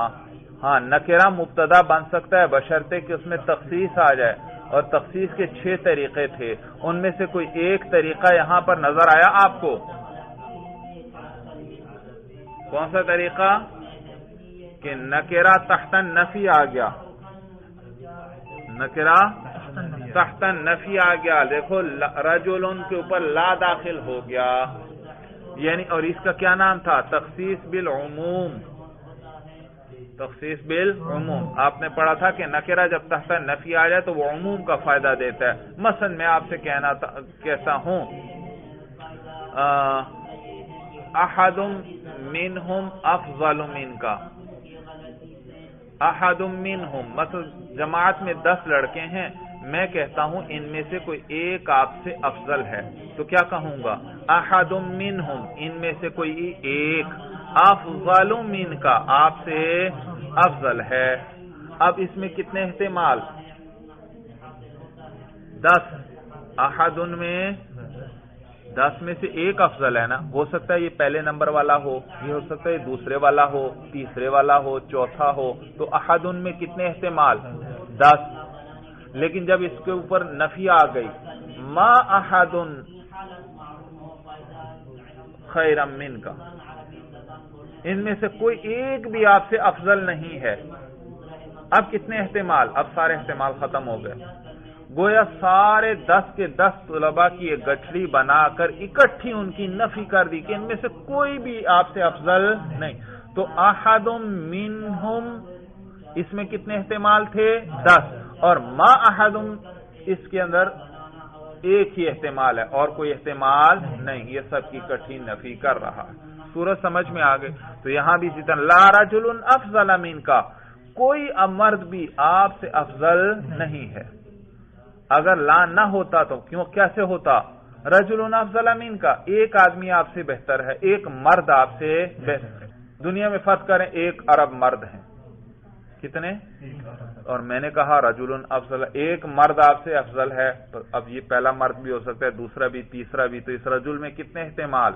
ہاں، نکرہ مبتدا بن سکتا ہے بشرطے کہ اس میں تخصیص آ جائے، اور تخصیص کے 6 طریقے تھے، ان میں سے کوئی ایک طریقہ یہاں پر نظر آیا آپ کو؟ کون سا طریقہ؟ کہ نکرہ تحت نفی آ گیا. نکرہ تحت نفی آ گیا. دیکھو رجلن کے اوپر لا داخل ہو گیا، یعنی، اور اس کا کیا نام تھا؟ تخصیص بالعموم. تخصیص بالعموم آپ نے پڑھا تھا کہ نکرہ جب تحت نفی آ جائے تو وہ عموم کا فائدہ دیتا ہے. مثلا میں آپ سے کہتا ہوں احد منہم افضل من کا. احد منہم، مثلا جماعت میں 10 لڑکے ہیں، میں کہتا ہوں ان میں سے کوئی ایک آپ سے افضل ہے، تو کیا کہوں گا؟ احد منہم، ان میں سے کوئی ایک افضل من کا آپ سے افضل ہے. اب اس میں کتنے احتمال؟ 10. احد میں 10 میں سے ایک افضل ہے نا. ہو سکتا ہے یہ پہلے نمبر والا ہو، یہ ہو سکتا ہے یہ دوسرے والا ہو، تیسرے والا ہو، چوتھا ہو. تو احد میں کتنے احتمال؟ 10. لیکن جب اس کے اوپر نفی آ گئی، ما احد خیر من کا، ان میں سے کوئی ایک بھی آپ سے افضل نہیں ہے. اب کتنے احتمال؟ اب سارے احتمال ختم ہو گئے. گویا سارے 10 کے 10 طلباء کی ایک گٹھڑی بنا کر اکٹھی ان کی نفی کر دی کہ ان میں سے کوئی بھی آپ سے افضل نہیں. تو احد منہم اس میں کتنے احتمال تھے؟ 10. اور ما احد اس کے اندر ایک ہی احتمال ہے اور کوئی احتمال نہیں. یہ سب کی اکٹھی نفی کر رہا ہے. سورج سمجھ میں آ گئی؟ تو یہاں بھی اسی طرح لا رجل افضل من کا، کوئی مرد بھی آپ سے افضل نہیں ہے. اگر لا نہ ہوتا تو کیسے ہوتا؟ رجل افضل من کا، ایک آدمی آپ سے بہتر ہے، ایک مرد آپ سے بہتر ہے. دنیا میں فرض کریں 1 ارب مرد ہیں. کتنے؟ اور میں نے کہا رجل افضل، ایک مرد آپ سے افضل ہے. تو اب یہ پہلا مرد بھی ہو سکتا ہے، دوسرا بھی، تیسرا بھی. تو اس رجل میں کتنے احتمال؟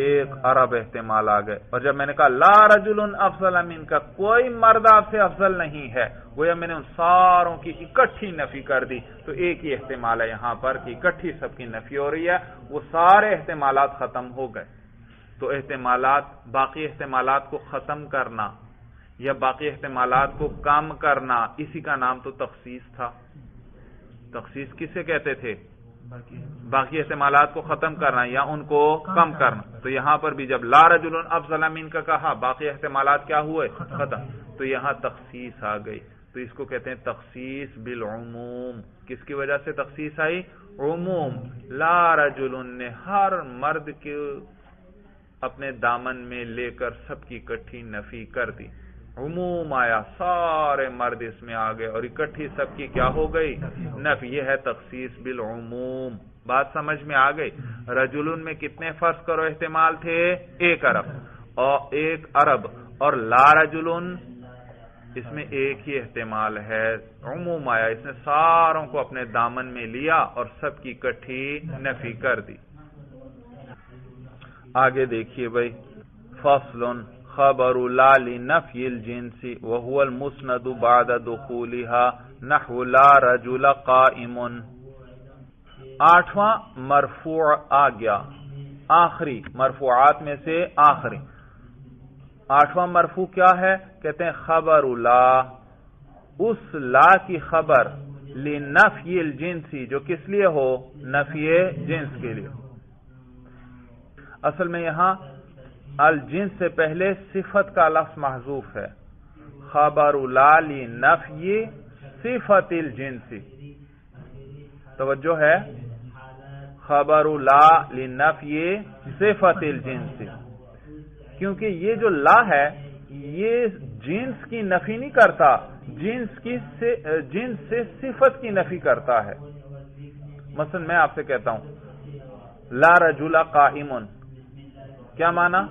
1 ارب احتمال آ گئے. اور جب میں نے کہا لا رجل افضل من کا، کوئی مرد آپ سے افضل نہیں ہے، گویا میں نے ان ساروں کی اکٹھی نفی کر دی. تو ایک ہی احتمال ہے یہاں پر کہ اکٹھی سب کی نفی ہو رہی ہے. وہ سارے احتمالات ختم ہو گئے. تو احتمالات، باقی احتمالات کو ختم کرنا یا باقی احتمالات کو کم کرنا، اسی کا نام تو تخصیص تھا. تخصیص کسے کہتے تھے؟ باقی احتمالات کو ختم کرنا یا ان کو کم کرنا. تو یہاں پر بھی جب لا رجل افضل من کا کہا، باقی احتمالات کیا ہوئے؟ ختم. تو یہاں تخصیص آ گئی. تو اس کو کہتے ہیں تخصیص بالعموم. کس کی وجہ سے تخصیص آئی؟ عموم. لا رجل نے ہر مرد کے اپنے دامن میں لے کر سب کی اکٹھی نفی کر دی. عموم آیا، سارے مرد اس میں آ گئے اور اکٹھی سب کی کیا ہو گئی؟ نفی. یہ ہے تخصیص بالعموم. بات سمجھ میں آ گئی؟ رجل میں کتنے فرض کرو احتمال تھے؟ 1 ارب اور 1 ارب. اور لا رجل اس میں ایک ہی احتمال ہے. عموم آیا، اس نے ساروں کو اپنے دامن میں لیا اور سب کی اکٹھی نفی کر دی. آگے دیکھیے بھائی، فصل خبر لا لنفی الجنس وهو المسند بعد دخولها نحو لا رجل قائم. 8واں مرفوع آ گیا، آخری مرفوعات میں سے آخری. 8واں مرفوع کیا ہے؟ کہتے ہیں خبر لا، اس لا کی خبر، لنفی الجنسی جو کس لیے ہو؟ نفی جنس کے لیے. اصل میں یہاں الجنس سے پہلے صفت کا لفظ محذوف ہے. خبر لا لنفی صفت الجنس. توجہ ہے، خبر لا لنفی صفت الجنس. کیونکہ یہ جو لا ہے یہ جنس کی نفی نہیں کرتا، جنس سے صفت کی نفی کرتا ہے. مثلا میں آپ سے کہتا ہوں لا رجل قائم، کیا معنی؟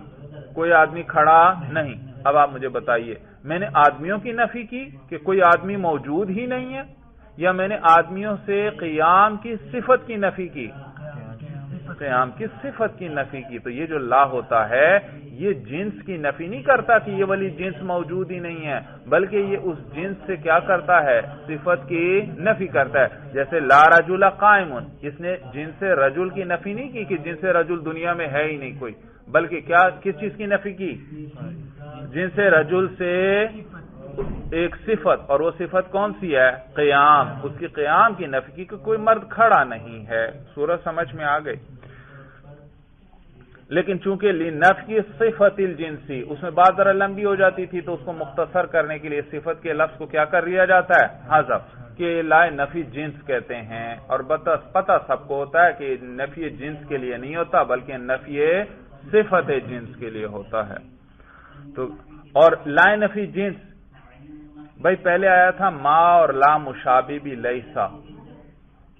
کوئی آدمی کھڑا نہیں. اب آپ مجھے بتائیے، میں نے آدمیوں کی نفی کی کہ کوئی آدمی موجود ہی نہیں ہے، یا میں نے آدمیوں سے قیام کی صفت کی نفی کی؟ قیام کی صفت کی نفی کی. تو یہ جو لا ہوتا ہے یہ جنس کی نفی نہیں کرتا کہ یہ والی جنس موجود ہی نہیں ہے، بلکہ یہ اس جنس سے کیا کرتا ہے؟ صفت کی نفی کرتا ہے. جیسے لا رجل قائم، اس نے جنس سے رجل کی نفی نہیں کی کہ جنس سے رجل دنیا میں ہے ہی نہیں کوئی، بلکہ کیا کس چیز کی نفی کی؟ جنس سے رجل سے ایک صفت، اور وہ صفت کون سی ہے؟ قیام. اس کی قیام کی نفی کی کہ کوئی مرد کھڑا نہیں ہے. سورج سمجھ میں آ گئی؟ لیکن چونکہ لنفی صفت الجنسی اس میں بات ذرا لمبی ہو جاتی تھی تو اس کو مختصر کرنے کے لیے صفت کے لفظ کو کیا کر لیا جاتا ہے؟ حذف. کہ لا نفی جنس کہتے ہیں. اور پتہ سب کو ہوتا ہے کہ نفی جنس کے لیے نہیں ہوتا بلکہ نفی صفت جنس کے لیے ہوتا ہے. تو اور لا نفی جنس بھائی پہلے آیا تھا ما اور لا مشابہ بھی لیسا،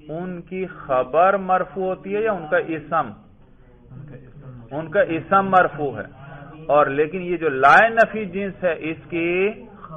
ان کی خبر مرفوع ہوتی ہے یا ان کا اسم؟ ان کا اسم مرفوع ہے. اور لیکن یہ جو لا نفی جنس ہے اس کی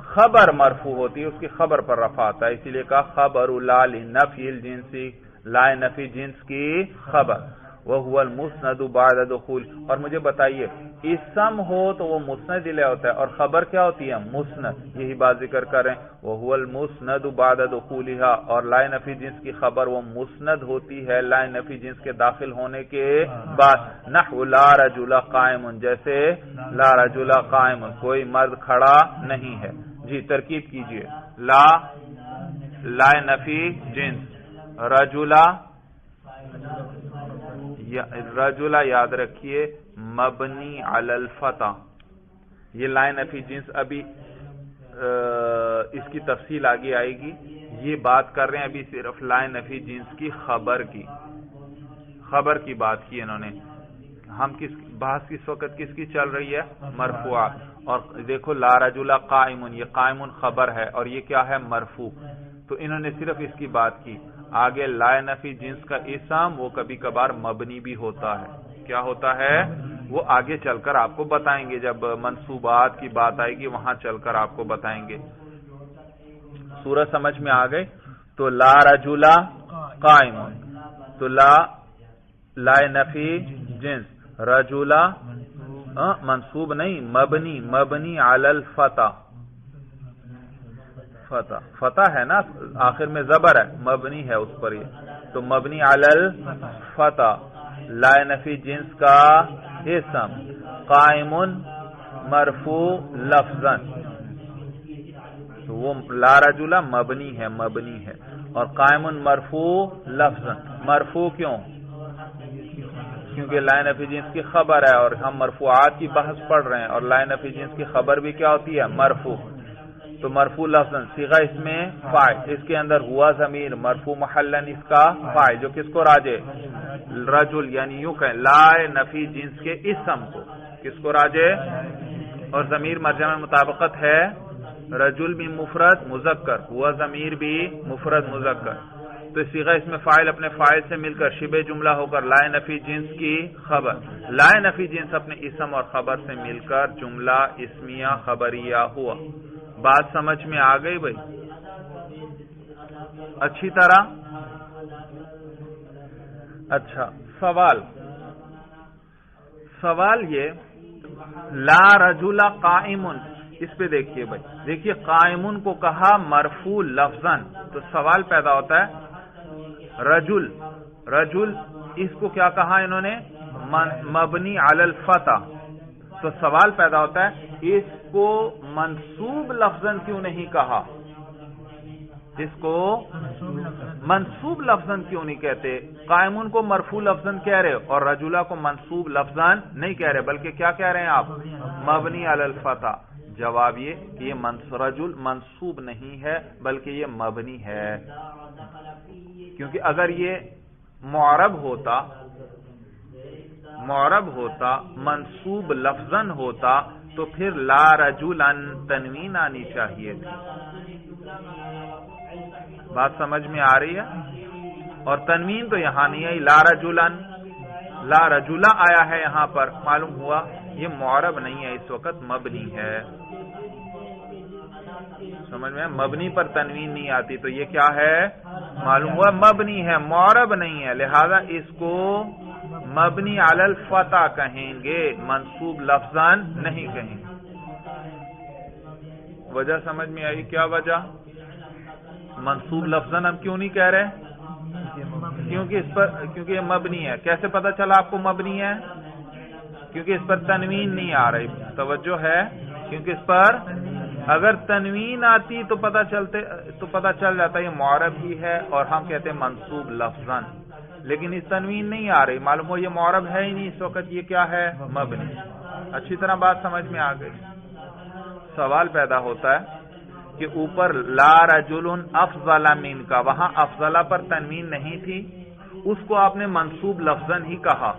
خبر مرفوع ہوتی ہے، اس کی خبر پر رفع آتا ہے، اسی لیے کہا خبر لا لنفی الجنسی، لا نفی جنس کی خبر، وهو المسند بعد دخول۔ اور مجھے بتائیے اسم ہو تو وہ مسند لے ہوتا ہے اور خبر کیا ہوتی ہے؟ مسند، یہی بات ذکر کریں، وهو المسند بعد دخولها، اور لا نفی جنس کی خبر وہ مسند ہوتی ہے لا نفی جنس کے داخل ہونے کے بعد، نحو لا رجل قائم، جیسے لا رجل قائم، کوئی مرد کھڑا نہیں ہے۔ جی ترکیب کیجئے، لا نفی جنس، رجل یاد رکھیے مبنی علی الفتح، یہ لا نفی جنس، ابھی اس کی تفصیل آگے آئے گی، یہ بات کر رہے ہیں ابھی صرف لا نفی جنس کی خبر کی بات کی انہوں نے۔ ہم بحث کس وقت کس کی چل رہی ہے؟ مرفوع، اور دیکھو لا رجل قائم، یہ قائم خبر ہے اور یہ کیا ہے؟ مرفوع، تو انہوں نے صرف اس کی بات کی۔ آگے لا نفی جنس کا اسم وہ کبھی کبھار مبنی بھی ہوتا ہے، کیا ہوتا ہے؟ وہ آگے چل کر آپ کو بتائیں گے، جب منصوبات کی بات آئے گی وہاں چل کر آپ کو بتائیں گے۔ سورہ سمجھ میں آ گئی؟ تو لا رجل قائم، تو لا نفی جنس، رجل منصوب نہیں، مبنی علی الفتح، فتح ہے نا آخر میں زبر ہے، مبنی ہے اس پر، یہ تو مبنی علی الفتح، لا نفی جنس کا اسم، قائم مرفوع لفظا، تو وہ لا رجل مبنی ہے اور قائم مرفوع لفظا، مرفوع کیوں؟ کیونکہ لا نفی جنس کی خبر ہے اور ہم مرفوعات کی بحث پڑھ رہے ہیں، اور لا نفی جنس کی خبر بھی کیا ہوتی ہے؟ مرفوع، تو مرفوع لفظاً صیغہ اس میں فاعل، اس کے اندر ہوا ضمیر مرفوع محلن اس کا فاعل، جو کس کو راجع؟ رجل، یعنی یوں کہیں لا نفی جنس کے اسم کو کس کو راجع؟ اور ضمیر مرجع میں مطابقت ہے، رجل بھی مفرد مذکر، ہوا ضمیر بھی مفرد مذکر، تو صیغہ اس میں فاعل اپنے فاعل سے مل کر شبہ جملہ ہو کر لا نفی جنس کی خبر، لا نفی جنس اپنے اسم اور خبر سے مل کر جملہ اسمیہ خبریہ ہوا۔ بات سمجھ میں آ گئی بھائی اچھی طرح؟ اچھا، سوال یہ لا رجل قائم، اس پہ دیکھیے بھائی، دیکھیے قائمن کو کہا مرفوع لفظاً، تو سوال پیدا ہوتا ہے رجل اس کو کیا کہا انہوں نے؟ مبنی علی الفتح، تو سوال پیدا ہوتا ہے اس کو منصوب لفظاً کیوں نہیں کہا؟ اس کو منصوب لفظاً کیوں نہیں کہتے؟ قائمون کو مرفوع لفظاً کہہ رہے اور رجلہ کو منصوب لفظاً نہیں کہہ رہے، بلکہ کیا کہہ رہے ہیں آپ؟ مبنی علی الفتح۔ جواب یہ کہ یہ رجل منصوب نہیں ہے بلکہ یہ مبنی ہے، کیونکہ اگر یہ معرب ہوتا منصوب لفظاً ہوتا تو پھر لا رجلن تنوین آنی چاہیے تھی۔ بات سمجھ میں آ رہی ہے؟ اور تنوین تو یہاں نہیں ہے، لا رجلہ آیا ہے یہاں پر، معلوم ہوا یہ معرب نہیں ہے، اس وقت مبنی ہے۔ سمجھ میں؟ مبنی پر تنوین نہیں آتی تو یہ کیا ہے؟ معلوم ہوا مبنی ہے، معرب نہیں ہے، لہذا اس کو مبنی علی الفتح کہیں گے، منصوب لفظاً نہیں کہیں گے۔ وجہ سمجھ میں آئی؟ کیا وجہ؟ منصوب لفظاً ہم کیوں نہیں کہہ رہے؟ کیونکہ یہ مبنی ہے۔ کیسے پتا چلا آپ کو مبنی ہے؟ کیونکہ اس پر تنوین نہیں آ رہی، توجہ ہے؟ کیونکہ اس پر اگر تنوین آتی تو پتہ چل جاتا یہ معرب ہی ہے اور ہم کہتے ہیں منصوب لفظاً، لیکن اس تنوین نہیں آ رہی، معلوم ہو یہ معرب ہے ہی نہیں اس وقت، یہ کیا ہے؟ مبنی۔ اچھی طرح بات سمجھ میں آ گئی؟ سوال پیدا ہوتا ہے کہ اوپر لا رجل افضل من کا، وہاں افضل پر تنوین نہیں تھی، اس کو آپ نے منصوب لفظاً ہی کہا،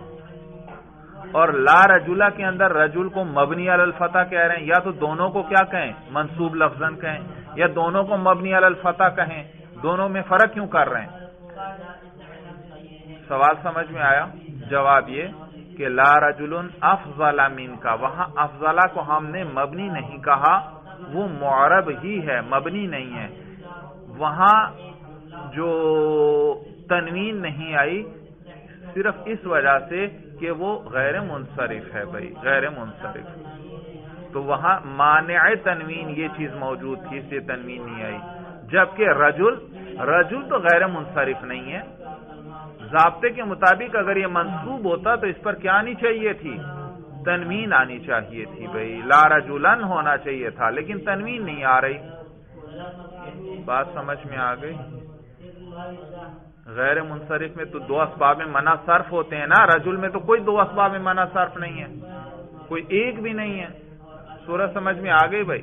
اور لا رجلہ کے اندر رجل کو مبنی علی الفتح کہہ رہے ہیں، یا تو دونوں کو کیا کہیں؟ منصوب لفظاً کہیں، یا دونوں کو مبنی علی الفتح کہیں، دونوں میں فرق کیوں کر رہے ہیں؟ سوال سمجھ میں آیا؟ جواب یہ کہ لا رجل افضل منک، وہاں افضلہ کو ہم نے مبنی نہیں کہا، وہ معرب ہی ہے، مبنی نہیں ہے۔ وہاں جو تنوین نہیں آئی صرف اس وجہ سے کہ وہ غیر منصرف ہے بھائی، غیر منصرف، تو وہاں مانع تنوین یہ چیز موجود تھی، اس لیے تنوین نہیں آئی۔ جبکہ رجل تو غیر منصرف نہیں ہے، ضابطے کے مطابق اگر یہ منصوب ہوتا تو اس پر کیا آنی چاہیے تھی؟ تنوین آنی چاہیے تھی بھائی، لا رجلن ہونا چاہیے تھا، لیکن تنوین نہیں آ رہی۔ بات سمجھ میں آ گئی؟ غیر منصرف میں تو دو اسباب منع صرف ہوتے ہیں نا، رجل میں تو کوئی دو اسباب منع صرف نہیں ہے، کوئی ایک بھی نہیں ہے۔ سورہ سمجھ میں آ گئی بھائی؟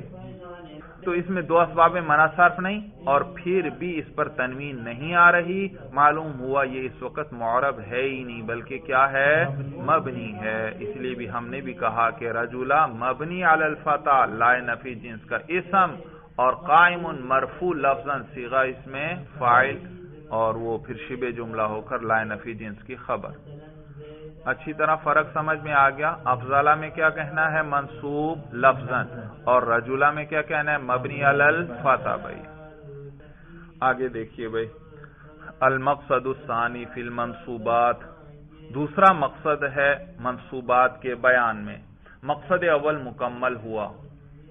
تو اس میں دو اسباب منع صرف نہیں، اور پھر بھی اس پر تنوین نہیں آ رہی، معلوم ہوا یہ اس وقت معرب ہے ہی نہیں، بلکہ کیا ہے؟ مبنی ہے۔ اس لیے بھی ہم نے بھی کہا کہ رجلا مبنی علی الفتح، لا نفی جنس کا اسم، اور قائم مرفوع لفظاً صیغہ اس میں فاعل، اور وہ پھر شبہ جملہ ہو کر لا نفی جنس کی خبر۔ اچھی طرح فرق سمجھ میں آ گیا؟ افضلہ میں کیا کہنا ہے؟ منصوب لفظاً، اور رجلہ میں کیا کہنا ہے؟ مبنی علی الفتح بھائی۔ آگے دیکھیے بھائی، المقصد الثانی فی المنصوبات، دوسرا مقصد ہے منصوبات کے بیان میں۔ مقصد اول مکمل ہوا،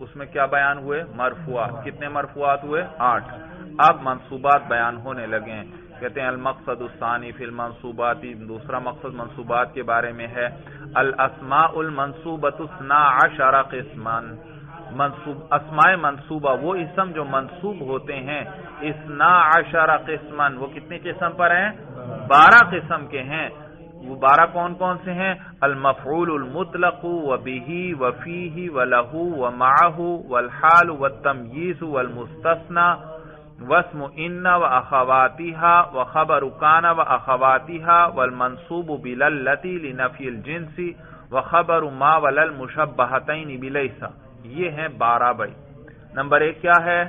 اس میں کیا بیان ہوئے؟ مرفوعات۔ کتنے مرفوعات ہوئے؟ 8۔ اب منصوبات بیان ہونے لگے ہیں۔ کہتے ہیں المقصد الثانی فی المنصوبات، دوسرا مقصد منصوبات کے بارے میں ہے، الاسماء المنصوبۃ 12 قسما، اسماء منصوبہ وہ اسم جو منصوب ہوتے ہیں 12 قسما، وہ کتنے قسم پر ہیں؟ 12 قسم کے ہیں۔ وہ 12 کون کون سے ہیں؟ المفعول المطلق وبه وفيه وله ومعه والحال والتمييز والمستثنى واسم ان واخواتها وخبر كان واخواتها والمنصوب بالالتي لنفي الجنس وخبر ما وللمشبهتين بليس۔ یہ ہیں 12 بھائی۔ نمبر 1 کیا ہے؟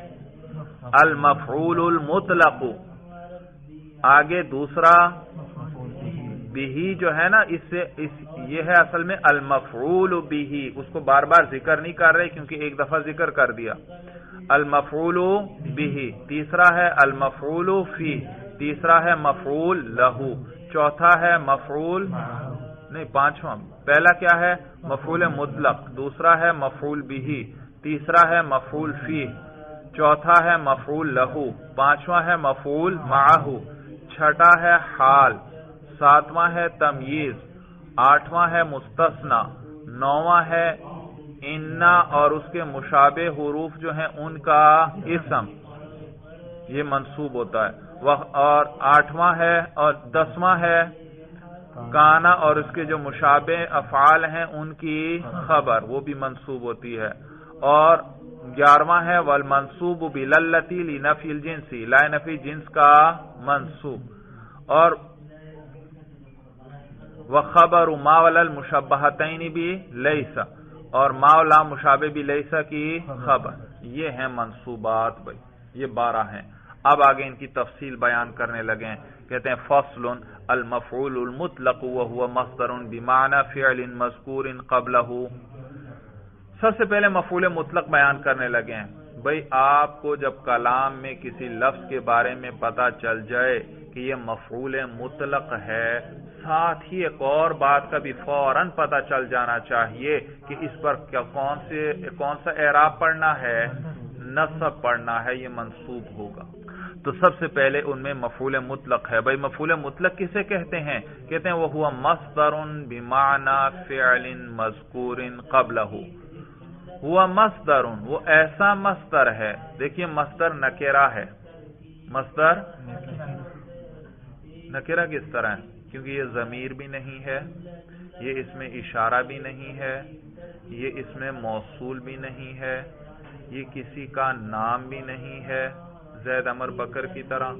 المفعول المطلق۔ آگے دوسرا بھی جو ہے نا، یہ ہے اصل میں المفعول بھی، اس کو بار بار ذکر نہیں کر رہے کیونکہ ایک دفعہ ذکر کر دیا۔ المفعول بھی، تیسرا ہے المفعول فی، تیسرا ہے مفعول لہو، چوتھا ہے مفعول نہیں، پانچواں پہلا کیا ہے؟ مفعول مطلق، دوسرا ہے مفعول بھی، تیسرا ہے مفعول فی، چوتھا ہے مفعول لہو، پانچواں ہے مفعول معہ، چھٹا ہے حال، ساتواں ہے تمییز، آٹھواں ہے مستثنی، نوواں ہے انا اور اس کے مشابہ حروف جو ہیں ان کا اسم، یہ منصوب ہوتا ہے، اور آٹھواں ہے اور 10واں ہے کانا اور اس کے جو مشابہ افعال ہیں ان کی خبر، وہ بھی منصوب ہوتی ہے، اور 11واں ہے والمنصوب باللتی لنفی الجنس، لا نفی جنس کا منصوب، اور وخبر ما وللمشبہتین بھی لیسا، اور ما لا مشابہ بھی لیسا کی خبر۔ یہ ہیں منصوبات بھائی، یہ 12 ہیں۔ اب آگے ان کی تفصیل بیان کرنے لگے ہیں۔ کہتے ہیں فصل المفعول المطلق وهو مصدر بمعنى فعل مذکور قبلہ۔ سب سے پہلے مفعول مطلق بیان کرنے لگے ہیں۔ بھائی آپ کو جب کلام میں کسی لفظ کے بارے میں پتا چل جائے کہ یہ مفعول مطلق ہے، ساتھ ہی ایک اور بات کا بھی فوراً پتا چل جانا چاہیے کہ اس پر کون سا اعراب پڑھنا ہے؟ نصب پڑھنا ہے، یہ منصوب ہوگا۔ تو سب سے پہلے ان میں مفعول مطلق ہے۔ بھائی مفعول مطلق کسے کہتے ہیں؟ کہتے ہیں وہ ہوا مصدر بمعنى فعل مذکور قبلہ، ہوا مصدر، وہ ایسا مصدر ہے، دیکھیے مصدر نکرہ ہے، مصدر نکرہ کس طرح ہے؟ کیونکہ یہ ضمیر بھی نہیں ہے، یہ اس میں اشارہ بھی نہیں ہے، یہ اس میں موصول بھی نہیں ہے، یہ کسی کا نام بھی نہیں ہے زید عمر بکر کی طرح،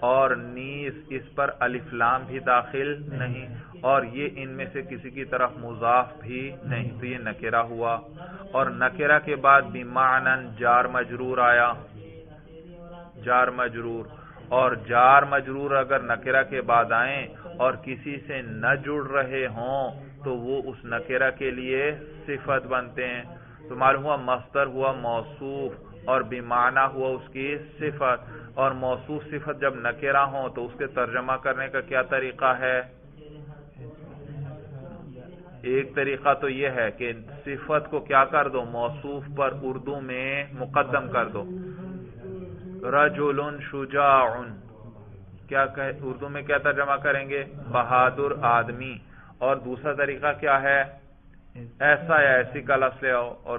اور نیز اس پر الف لام بھی داخل نہیں، اور یہ ان میں سے کسی کی طرف مضاف بھی نہیں، تو یہ نکرہ ہوا۔ اور نکرہ کے بعد بمعنی جار مجرور آیا، جار مجرور، اور جار مجرور اگر نکرہ کے بعد آئیں اور کسی سے نہ جڑ رہے ہوں تو وہ اس نکرہ کے لیے صفت بنتے ہیں. تو معلوم ہوا مصدر ہوا موصوف اور بمعنی ہوا اس کی صفت. اور موصوف صفت جب نکرہ ہوں تو اس کے ترجمہ کرنے کا کیا طریقہ ہے؟ ایک طریقہ تو یہ ہے کہ صفت کو کیا کر دو، موصوف پر اردو میں مقدم کر دو. رجل شجاع، کیا اردو میں کیا ترجمہ کریں گے؟ بہادر آدمی. اور دوسرا طریقہ کیا ہے؟ ایسا یا ایسی کا لفظ لے آؤ اور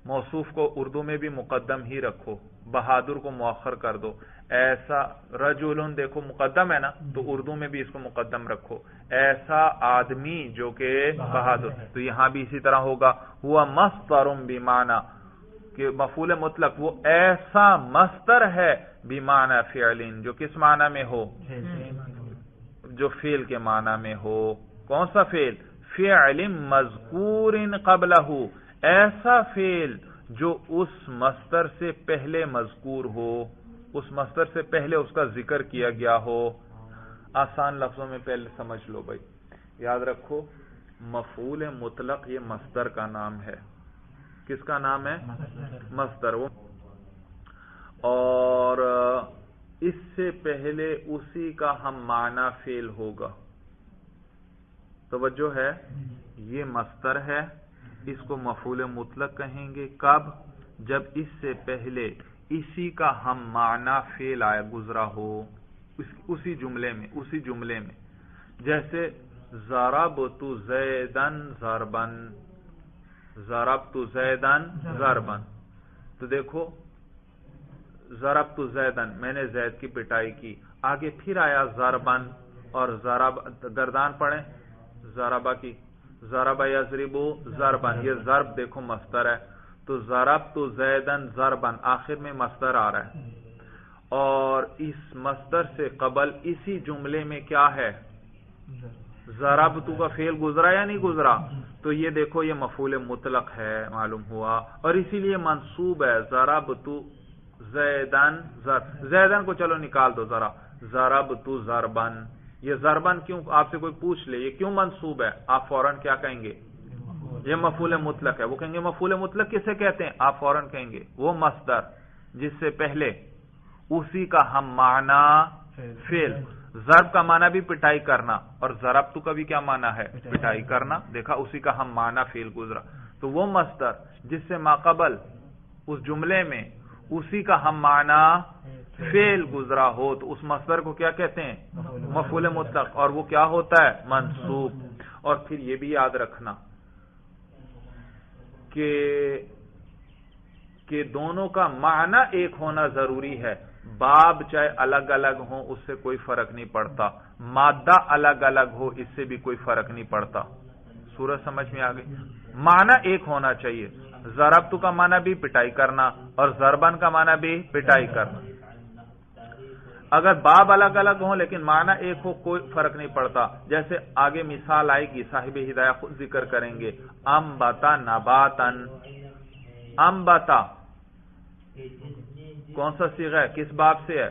موصوف کو اردو میں بھی مقدم ہی رکھو، بہادر کو مؤخر کر دو. ایسا رجل دیکھو مقدم ہے نا، تو اردو میں بھی اس کو مقدم رکھو، ایسا آدمی جو کہ بہادر. تو یہاں بھی اسی طرح ہوگا. ہوا مصدر بمعنی، کہ مفعول مطلق وہ ایسا مصدر ہے بمعنی فعل، جو کس معنی میں ہو؟ جو فعل کے معنی میں ہو. کون سا فعل؟ فعل مذکور قبلہ، ایسا فعل جو اس مصدر سے پہلے مذکور ہو، اس مصدر سے پہلے اس کا ذکر کیا گیا ہو. آسان لفظوں میں پہلے سمجھ لو بھائی، یاد رکھو مفعول مطلق یہ مصدر کا نام ہے. کس کا نام ہے؟ مصدر. اور اس سے پہلے اسی کا ہم معنی فعل ہوگا. توجہ ہے، یہ مصدر ہے، اس کو مفعول مطلق کہیں گے. کب؟ جب اس سے پہلے اسی کا ہم معنی فعل آیا گزرا ہو اسی جملے میں. جیسے ضربت زیدن ضربن، ضربت زیدن ضربن. تو دیکھو ضربت زیدن، میں نے زید کی پٹائی کی. آگے پھر آیا ضربن اور ضرب، گردان پڑھیں ضربہ کی، ضرب یضرب ضربن، یہ ضرب دیکھو مصدر ہے. تو ضربت زیدن ضربن آخر میں مصدر آ رہا ہے. اور اس مصدر سے قبل اسی جملے میں کیا ہے؟ ضربت کا فعل گزرا یا نہیں گزرا؟ تو یہ دیکھو یہ مفعول مطلق ہے معلوم ہوا، اور اسی لیے منصوب ہے. ضربت زیدن، زیدن کو چلو نکال دو ذرا، ضربت ضربن. یہ ضربن کیوں، آپ سے کوئی پوچھ لے یہ کیوں منصوب ہے، آپ فوراً کیا کہیں گے؟ یہ مفعول مطلق ہے. وہ کہیں گے مفعول مطلق کسے کہتے ہیں؟ آپ فوراً کہیں گے وہ مصدر جس سے پہلے اسی کا ہم معنی فعل. ضرب کا معنی بھی پٹائی کرنا، اور ضربت کا بھی کیا معنی ہے؟ پٹائی کرنا. دیکھا اسی کا ہم معنی فعل گزرا. تو وہ مصدر جس سے ماقبل اس جملے میں اسی کا ہم معنی فعل گزرا ہو تو اس مصدر کو کیا کہتے ہیں؟ مفعول مطلق. اور وہ کیا ہوتا ہے؟ منصوب. اور پھر یہ بھی یاد رکھنا کہ دونوں کا معنی ایک ہونا ضروری ہے. باب چاہے الگ الگ ہوں اس سے کوئی فرق نہیں پڑتا، مادہ الگ الگ ہو اس سے بھی کوئی فرق نہیں پڑتا. سورج سمجھ میں آ گئی؟ معنی ایک ہونا چاہیے. ضربت کا معنی بھی پٹائی کرنا اور ضربن کا معنی بھی پٹائی کرنا. اگر باب الگ الگ ہوں لیکن معنی ایک ہو کوئی فرق نہیں پڑتا. جیسے آگے مثال آئے گی، صاحب ہدایہ خود ذکر کریں گے. انبتا نباتن، انبتا کون سا صیغہ ہے، کس باب سے ہے؟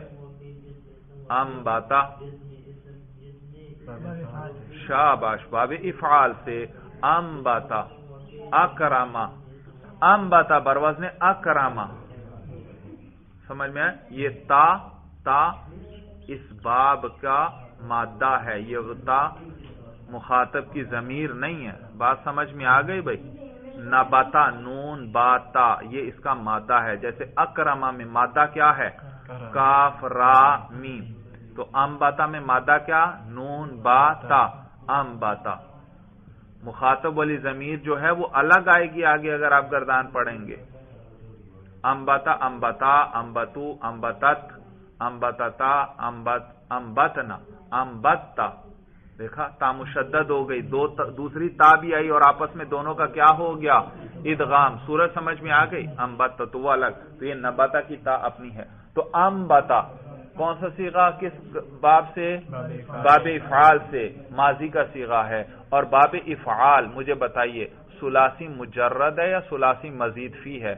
انبتا، شاباش، باب افعال سے. انبتا اکرما، انبتا بروزن اکرما. سمجھ میں آئے؟ یہ تا اس باب کا مادہ ہے، یہ تا مخاطب کی ضمیر نہیں ہے. بات سمجھ میں آ گئی بھائی؟ نبتا نون باتا یہ اس کا مادہ ہے. جیسے اکرما میں مادہ کیا ہے؟ کاف را میم. تو انبتا میں مادہ کیا؟ نون باتا، انبتا. مخاطب والی ضمیر جو ہے وہ الگ آئے گی آگے اگر آپ گردان پڑھیں گے. انبتا انبتا، انبتو انبتت، انبتتا انبتنا، انبتتا. دیکھا تا مشدد ہو گئی، دوسری تا بھی آئی اور آپس میں دونوں کا کیا ہو گیا؟ ادغام. سورج سمجھ میں آ گئی؟ انبتا تو وہ الگ، تو یہ نبتا کی تا اپنی ہے. تو انبتا کون سا صیغہ، کس باب سے؟ باب افعال سے. ماضی کا صیغہ ہے. اور باب افعال مجھے بتائیے ثلاثی مجرد ہے یا ثلاثی مزید فی ہے؟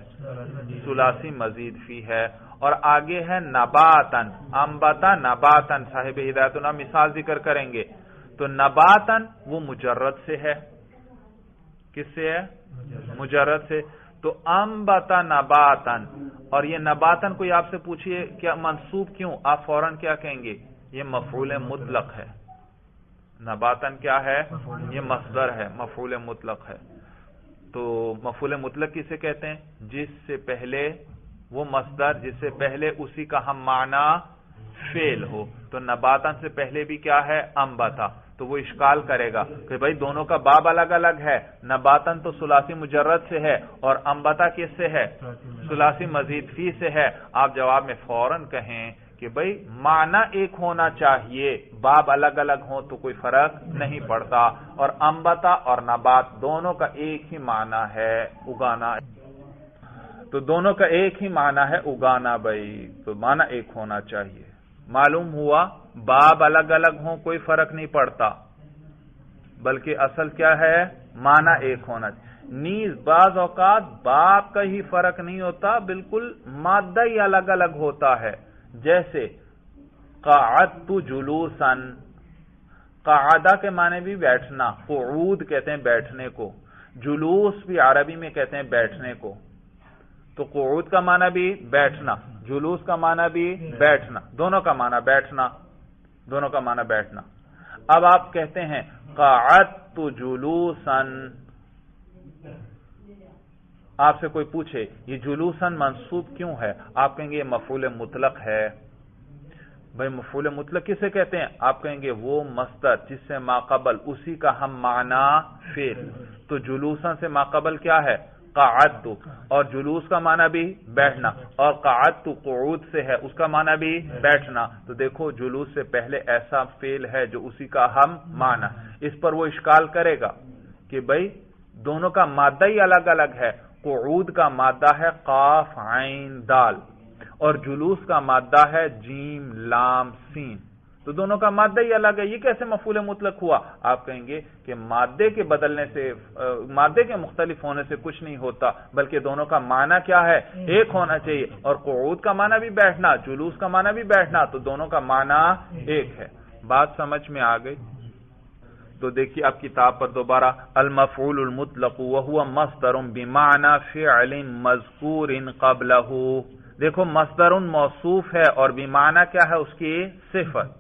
ثلاثی مزید فی ہے. اور آگے ہے نباتن، انبتا نباتن. صاحب ہدایت مثال ذکر کریں گے. تو نباتن وہ مجرد سے ہے، کس سے ہے؟ مجرد سے. تو انبتا نباتن، اور یہ نباتن کوئی آپ سے پوچھئے کیا منصوب کیوں، آپ فوراً کیا کہیں گے؟ یہ مفعول مطلق ہے. نباتن کیا ہے؟ یہ مصدر ہے، مفعول مطلق ہے. تو مفعول مطلق کسے کہتے ہیں؟ جس سے پہلے وہ مصدر جس سے پہلے اسی کا ہم معنی فعل ہو. تو نباتن سے پہلے بھی کیا ہے؟ انبتا. تو وہ اشکال کرے گا کہ بھائی دونوں کا باب الگ الگ ہے، نباتن تو ثلاثی مجرد سے ہے اور انبتا کس سے ہے؟ ثلاثی مزید فی سے ہے. آپ جواب میں فوراً کہیں کہ بھائی معنی ایک ہونا چاہیے، باب الگ الگ ہوں تو کوئی فرق نہیں پڑتا، اور انبتا اور نبات دونوں کا ایک ہی معنی ہے، اگانا. تو دونوں کا ایک ہی معنی ہے، اگانا. بھائی تو معنی ایک ہونا چاہیے. معلوم ہوا باب الگ الگ ہوں کوئی فرق نہیں پڑتا، بلکہ اصل کیا ہے؟ معنی ایک ہونا چاہیے. نیز بعض اوقات باب کا ہی فرق نہیں ہوتا، بالکل مادہ ہی الگ الگ ہوتا ہے. جیسے قعدت جلوسا، قعدہ کے معنی بھی بیٹھنا، قعود کہتے ہیں بیٹھنے کو، جلوس بھی عربی میں کہتے ہیں بیٹھنے کو. تو قعود کا معنی بھی بیٹھنا، جلوس کا معنی بھی بیٹھنا، دونوں کا معنی بیٹھنا، دونوں کا معنی بیٹھنا. اب آپ کہتے ہیں قعدت جلوسا، آپ سے کوئی پوچھے یہ جلوسا منصوب کیوں ہے، آپ کہیں گے یہ مفعول مطلق ہے. بھائی مفعول مطلق کسے کہتے ہیں؟ آپ کہیں گے وہ مصدر جس سے ما قبل اسی کا ہم معنی فعل. تو جلوسا سے ما قبل کیا ہے؟ قعدت، اور جلوس کا معنی بھی بیٹھنا، اور قعدت قعود سے ہے اس کا معنی بھی بیٹھنا. تو دیکھو جلوس سے پہلے ایسا فعل ہے جو اسی کا ہم معنی. اس پر وہ اشکال کرے گا کہ بھائی دونوں کا مادہ ہی الگ الگ ہے. قعود کا مادہ ہے قاف عین دال، اور جلوس کا مادہ ہے جیم لام سین. تو دونوں کا مادہ ہی الگ ہے، یہ کیسے مفعول مطلق ہوا؟ آپ کہیں گے کہ مادے کے بدلنے سے، مادے کے مختلف ہونے سے کچھ نہیں ہوتا، بلکہ دونوں کا معنی کیا ہے؟ ایک ہونا چاہیے. اور قعود کا معنی بھی بیٹھنا، جلوس کا معنی بھی بیٹھنا، تو دونوں کا معنی ایک ہے. بات سمجھ میں آ گئی؟ تو دیکھیے اب کتاب پر دوبارہ، المفعول المطلق وهو مصدر بمعنى فعل مذکور قبلہ. دیکھو مصدر موصوف ہے اور بمعنی کیا ہے؟ اس کی صفت.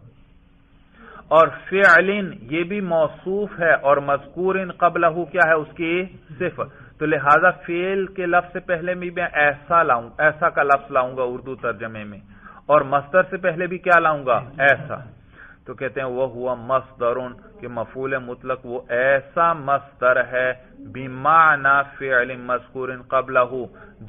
اور فعل یہ بھی موصوف ہے اور مذکور قبلہ کیا ہے؟ اس کی صفت. تو لہذا فعل کے لفظ سے پہلے بھی میں ایسا کا لفظ لاؤں گا اردو ترجمے میں، اور مصدر سے پہلے بھی کیا لاؤں گا؟ ایسا. تو کہتے ہیں وہ ہوا مصدر، کہ مفعول مطلق وہ ایسا مصدر ہے بمعنی فعل مذکور قبلہ،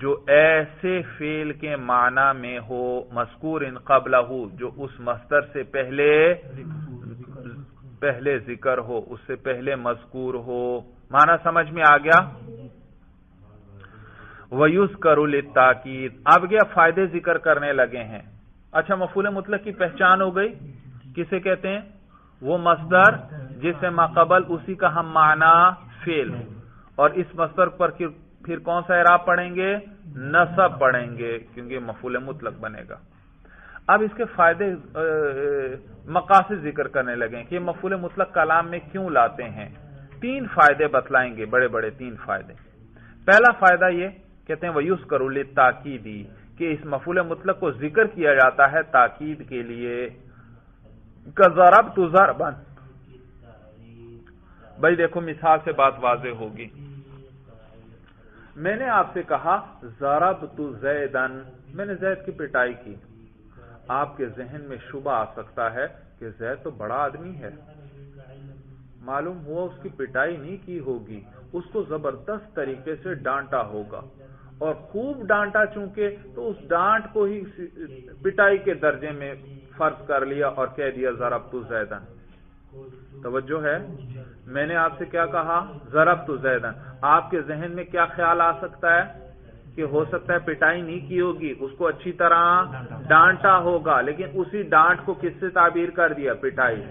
جو ایسے فعل کے معنی میں ہو، مذکور قبلہ جو اس مصدر سے پہلے ذکر ہو، اس سے پہلے مذکور ہو. معنی سمجھ میں آ گیا؟ وَيُذْكَرُ لِلتَّأْكِيدِ. اب یہ فائدے ذکر کرنے لگے ہیں. اچھا مفعول مطلق کی پہچان ہو گئی. کسے کہتے ہیں؟ وہ مصدر جس سے ما قبل اسی کا ہم معنی فعل، اور اس مصدر پر پھر کون سا اعراب پڑھیں گے؟ نصب پڑھیں گے، کیونکہ مفعول مطلق بنے گا. اب اس کے فائدے مقاصد ذکر کرنے لگے کہ یہ مفعول مطلق کلام میں کیوں لاتے ہیں. 3 فائدے بتلائیں گے، بڑے بڑے 3 فائدے. پہلا فائدہ یہ کہتے ہیں وَيُذْكَرُ لِلتَّأْكِيدِ، کہ اس مفعول مطلق کو ذکر کیا جاتا ہے تاکید کے لیے. كَضَرَبْتُ ضَرْبًا، بھائی دیکھو مثال سے بات واضح ہوگی. میں نے آپ سے کہا ضربت زیدن، میں نے زید کی پٹائی کی. آپ کے ذہن میں شبہ آ سکتا ہے کہ زید تو بڑا آدمی ہے، معلوم ہوا اس کی پٹائی نہیں کی ہوگی، اس کو زبردست طریقے سے ڈانٹا ہوگا، اور خوب ڈانٹا چونکہ تو اس ڈانٹ کو ہی پٹائی کے درجے میں فرض کر لیا اور کہہ دیا ضربت زیدن. توجہ ہے؟ میں نے آپ سے کیا کہا؟ ضربت زیدن. آپ کے ذہن میں کیا خیال آ سکتا ہے کہ ہو سکتا ہے پٹائی نہیں کی ہوگی، اس کو اچھی طرح ڈانٹا ہوگا، لیکن اسی ڈانٹ کو کس سے تعبیر کر دیا؟ پٹائی.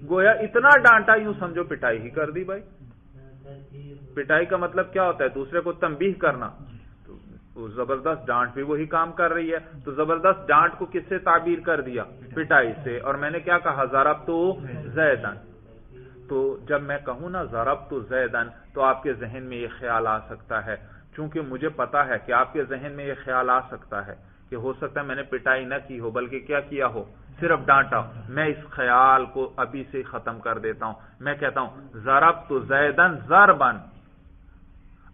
گویا اتنا ڈانٹا، یوں سمجھو پٹائی ہی کر دی. بھائی پٹائی کا مطلب کیا ہوتا ہے؟ دوسرے کو تنبیہ کرنا. تو زبردست ڈانٹ بھی وہی کام کر رہی ہے، تو زبردست ڈانٹ کو کس سے تعبیر کر دیا؟ پٹائی سے. اور میں نے کیا کہا؟ ضربت زیدن. تو جب میں کہوں نا ضربت زیدن تو آپ کے ذہن میں یہ خیال آ سکتا ہے، چونکہ مجھے پتا ہے کہ آپ کے ذہن میں یہ خیال آ سکتا ہے کہ ہو سکتا ہے میں نے پٹائی نہ کی ہو بلکہ کیا کیا ہو، صرف ڈانٹا. میں اس خیال کو ابھی سے ختم کر دیتا ہوں. میں کہتا ہوں ضربت زیدن ضربن.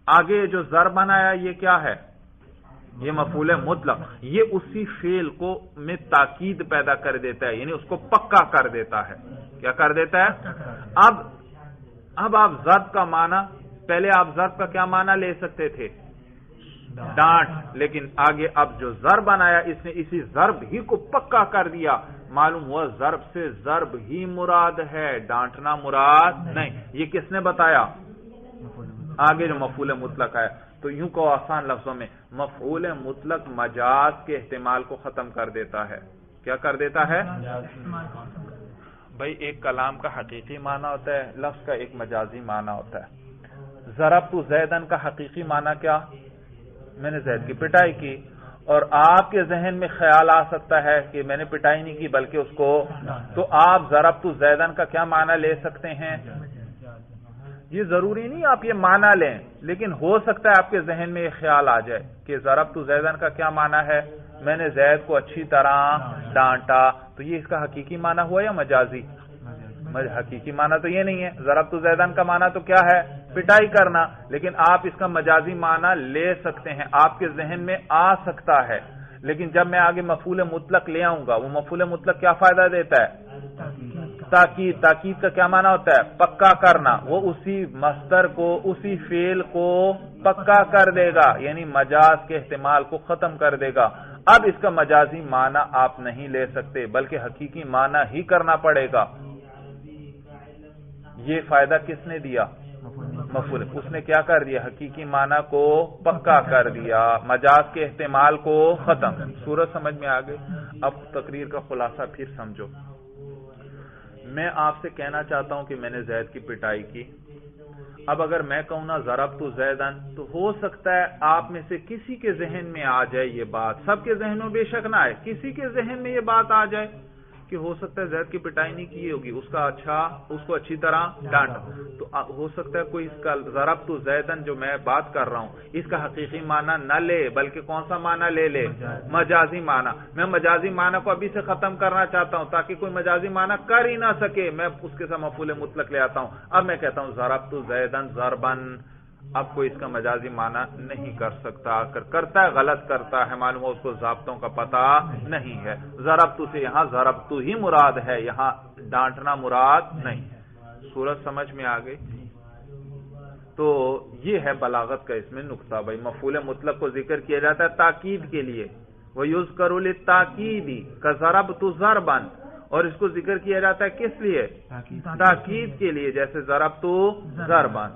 آگے جو ضربن آیا یہ کیا ہے؟ یہ مفعول مطلق. یہ اسی فعل کو میں تاکید پیدا کر دیتا ہے، یعنی اس کو پکا کر دیتا ہے. کیا کر دیتا ہے؟ اب آپ ضرب کا معنی، پہلے آپ ضرب کا کیا معنی لے سکتے تھے؟ ڈانٹ. لیکن آگے اب جو ضرب بنایا اس نے اسی ضرب ہی کو پکا کر دیا. معلوم ہوا ضرب سے ضرب ہی مراد ہے، ڈانٹنا مراد نہیں. یہ کس نے بتایا؟ آگے جو مفعول مطلق ہے. تو یوں کو آسان لفظوں میں مفعول مطلق مجاز کے احتمال کو ختم کر دیتا ہے. کیا کر دیتا ہے؟ بھائی ایک کلام کا حقیقی معنی ہوتا ہے، لفظ کا ایک مجازی معنی ہوتا ہے. ضربت زیدن کا حقیقی معنی کیا؟ میں نے زید کی پٹائی کی. اور آپ کے ذہن میں خیال آ سکتا ہے کہ میں نے پٹائی نہیں کی بلکہ اس کو، تو آپ ضربت زیدن کا کیا معنی لے سکتے ہیں؟ یہ ضروری نہیں آپ یہ معنی لیں، لیکن ہو سکتا ہے آپ کے ذہن میں یہ خیال آ جائے کہ ضربت زیدن کا کیا معنی ہے؟ میں نے زید کو اچھی طرح ڈانٹا. تو یہ اس کا حقیقی معنی ہوا یا مجازی؟ حقیقی معنی تو یہ نہیں ہے. ضربت زیدن کا معنی تو کیا ہے؟ پٹائی کرنا. لیکن آپ اس کا مجازی معنی لے سکتے ہیں، آپ کے ذہن میں آ سکتا ہے. لیکن جب میں آگے مفعول مطلق لے آؤں گا، وہ مفعول مطلق کیا فائدہ دیتا ہے؟ تاکید. تاکید کا کیا معنی ہوتا ہے؟ پکا کرنا. وہ اسی مصدر کو، اسی فعل کو پکا کر دے گا، یعنی مجاز کے احتمال کو ختم کر دے گا. اب اس کا مجازی معنی آپ نہیں لے سکتے بلکہ حقیقی معنی ہی کرنا پڑے گا. یہ فائدہ کس نے دیا؟ مفعول. اس نے کیا کر دیا؟ حقیقی معنی کو پکا کر دیا، مجاز کے احتمال کو ختم. صورت سمجھ میں آ گئی؟ اب تقریر کا خلاصہ پھر سمجھو. میں آپ سے کہنا چاہتا ہوں کہ میں نے زید کی پٹائی کی. اب اگر میں کہوں نا ضربت زیدن تو ہو سکتا ہے آپ میں سے کسی کے ذہن میں آ جائے یہ بات. سب کے ذہن میں بے شک نہ آئے، کسی کے ذہن میں یہ بات آ جائے کہ ہو سکتا ہے زید کی پٹائی نہیں کی ہوگی، اس کو اچھی طرح ڈانٹ. تو ہو سکتا ہے کوئی اس کا ضربت زیدن جو میں بات کر رہا ہوں اس کا حقیقی معنی نہ لے بلکہ کون سا معنی لے؟ مجازی معنی. میں مجازی معنی کو ابھی سے ختم کرنا چاہتا ہوں تاکہ کوئی مجازی معنی کر ہی نہ سکے. میں اس کے ساتھ مفعول مطلق لے آتا ہوں. اب میں کہتا ہوں ضربت زیدن ضربن. اب کوئی اس کا مجازی معنی نہیں کر سکتا، اگر کرتا ہے غلط کرتا ہے، معلوم ہو اس کو ضابطوں کا پتہ نہیں ہے. ضربت سے یہاں ضربت ہی مراد ہے، یہاں ڈانٹنا مراد نہیں. صورت سمجھ میں آ گئی؟ تو یہ ہے بلاغت کا اس میں نقطہ. بھائی مفعول مطلق کو ذکر کیا جاتا ہے تاکید کے لیے، وَيُذْكَرُ لِلتَّاكِيدِ كَضَرَبْتُ ضَرْبًا، اور اس کو ذکر کیا جاتا ہے کس لیے؟ تاکید کے لیے، جیسے ضربت ضربًا.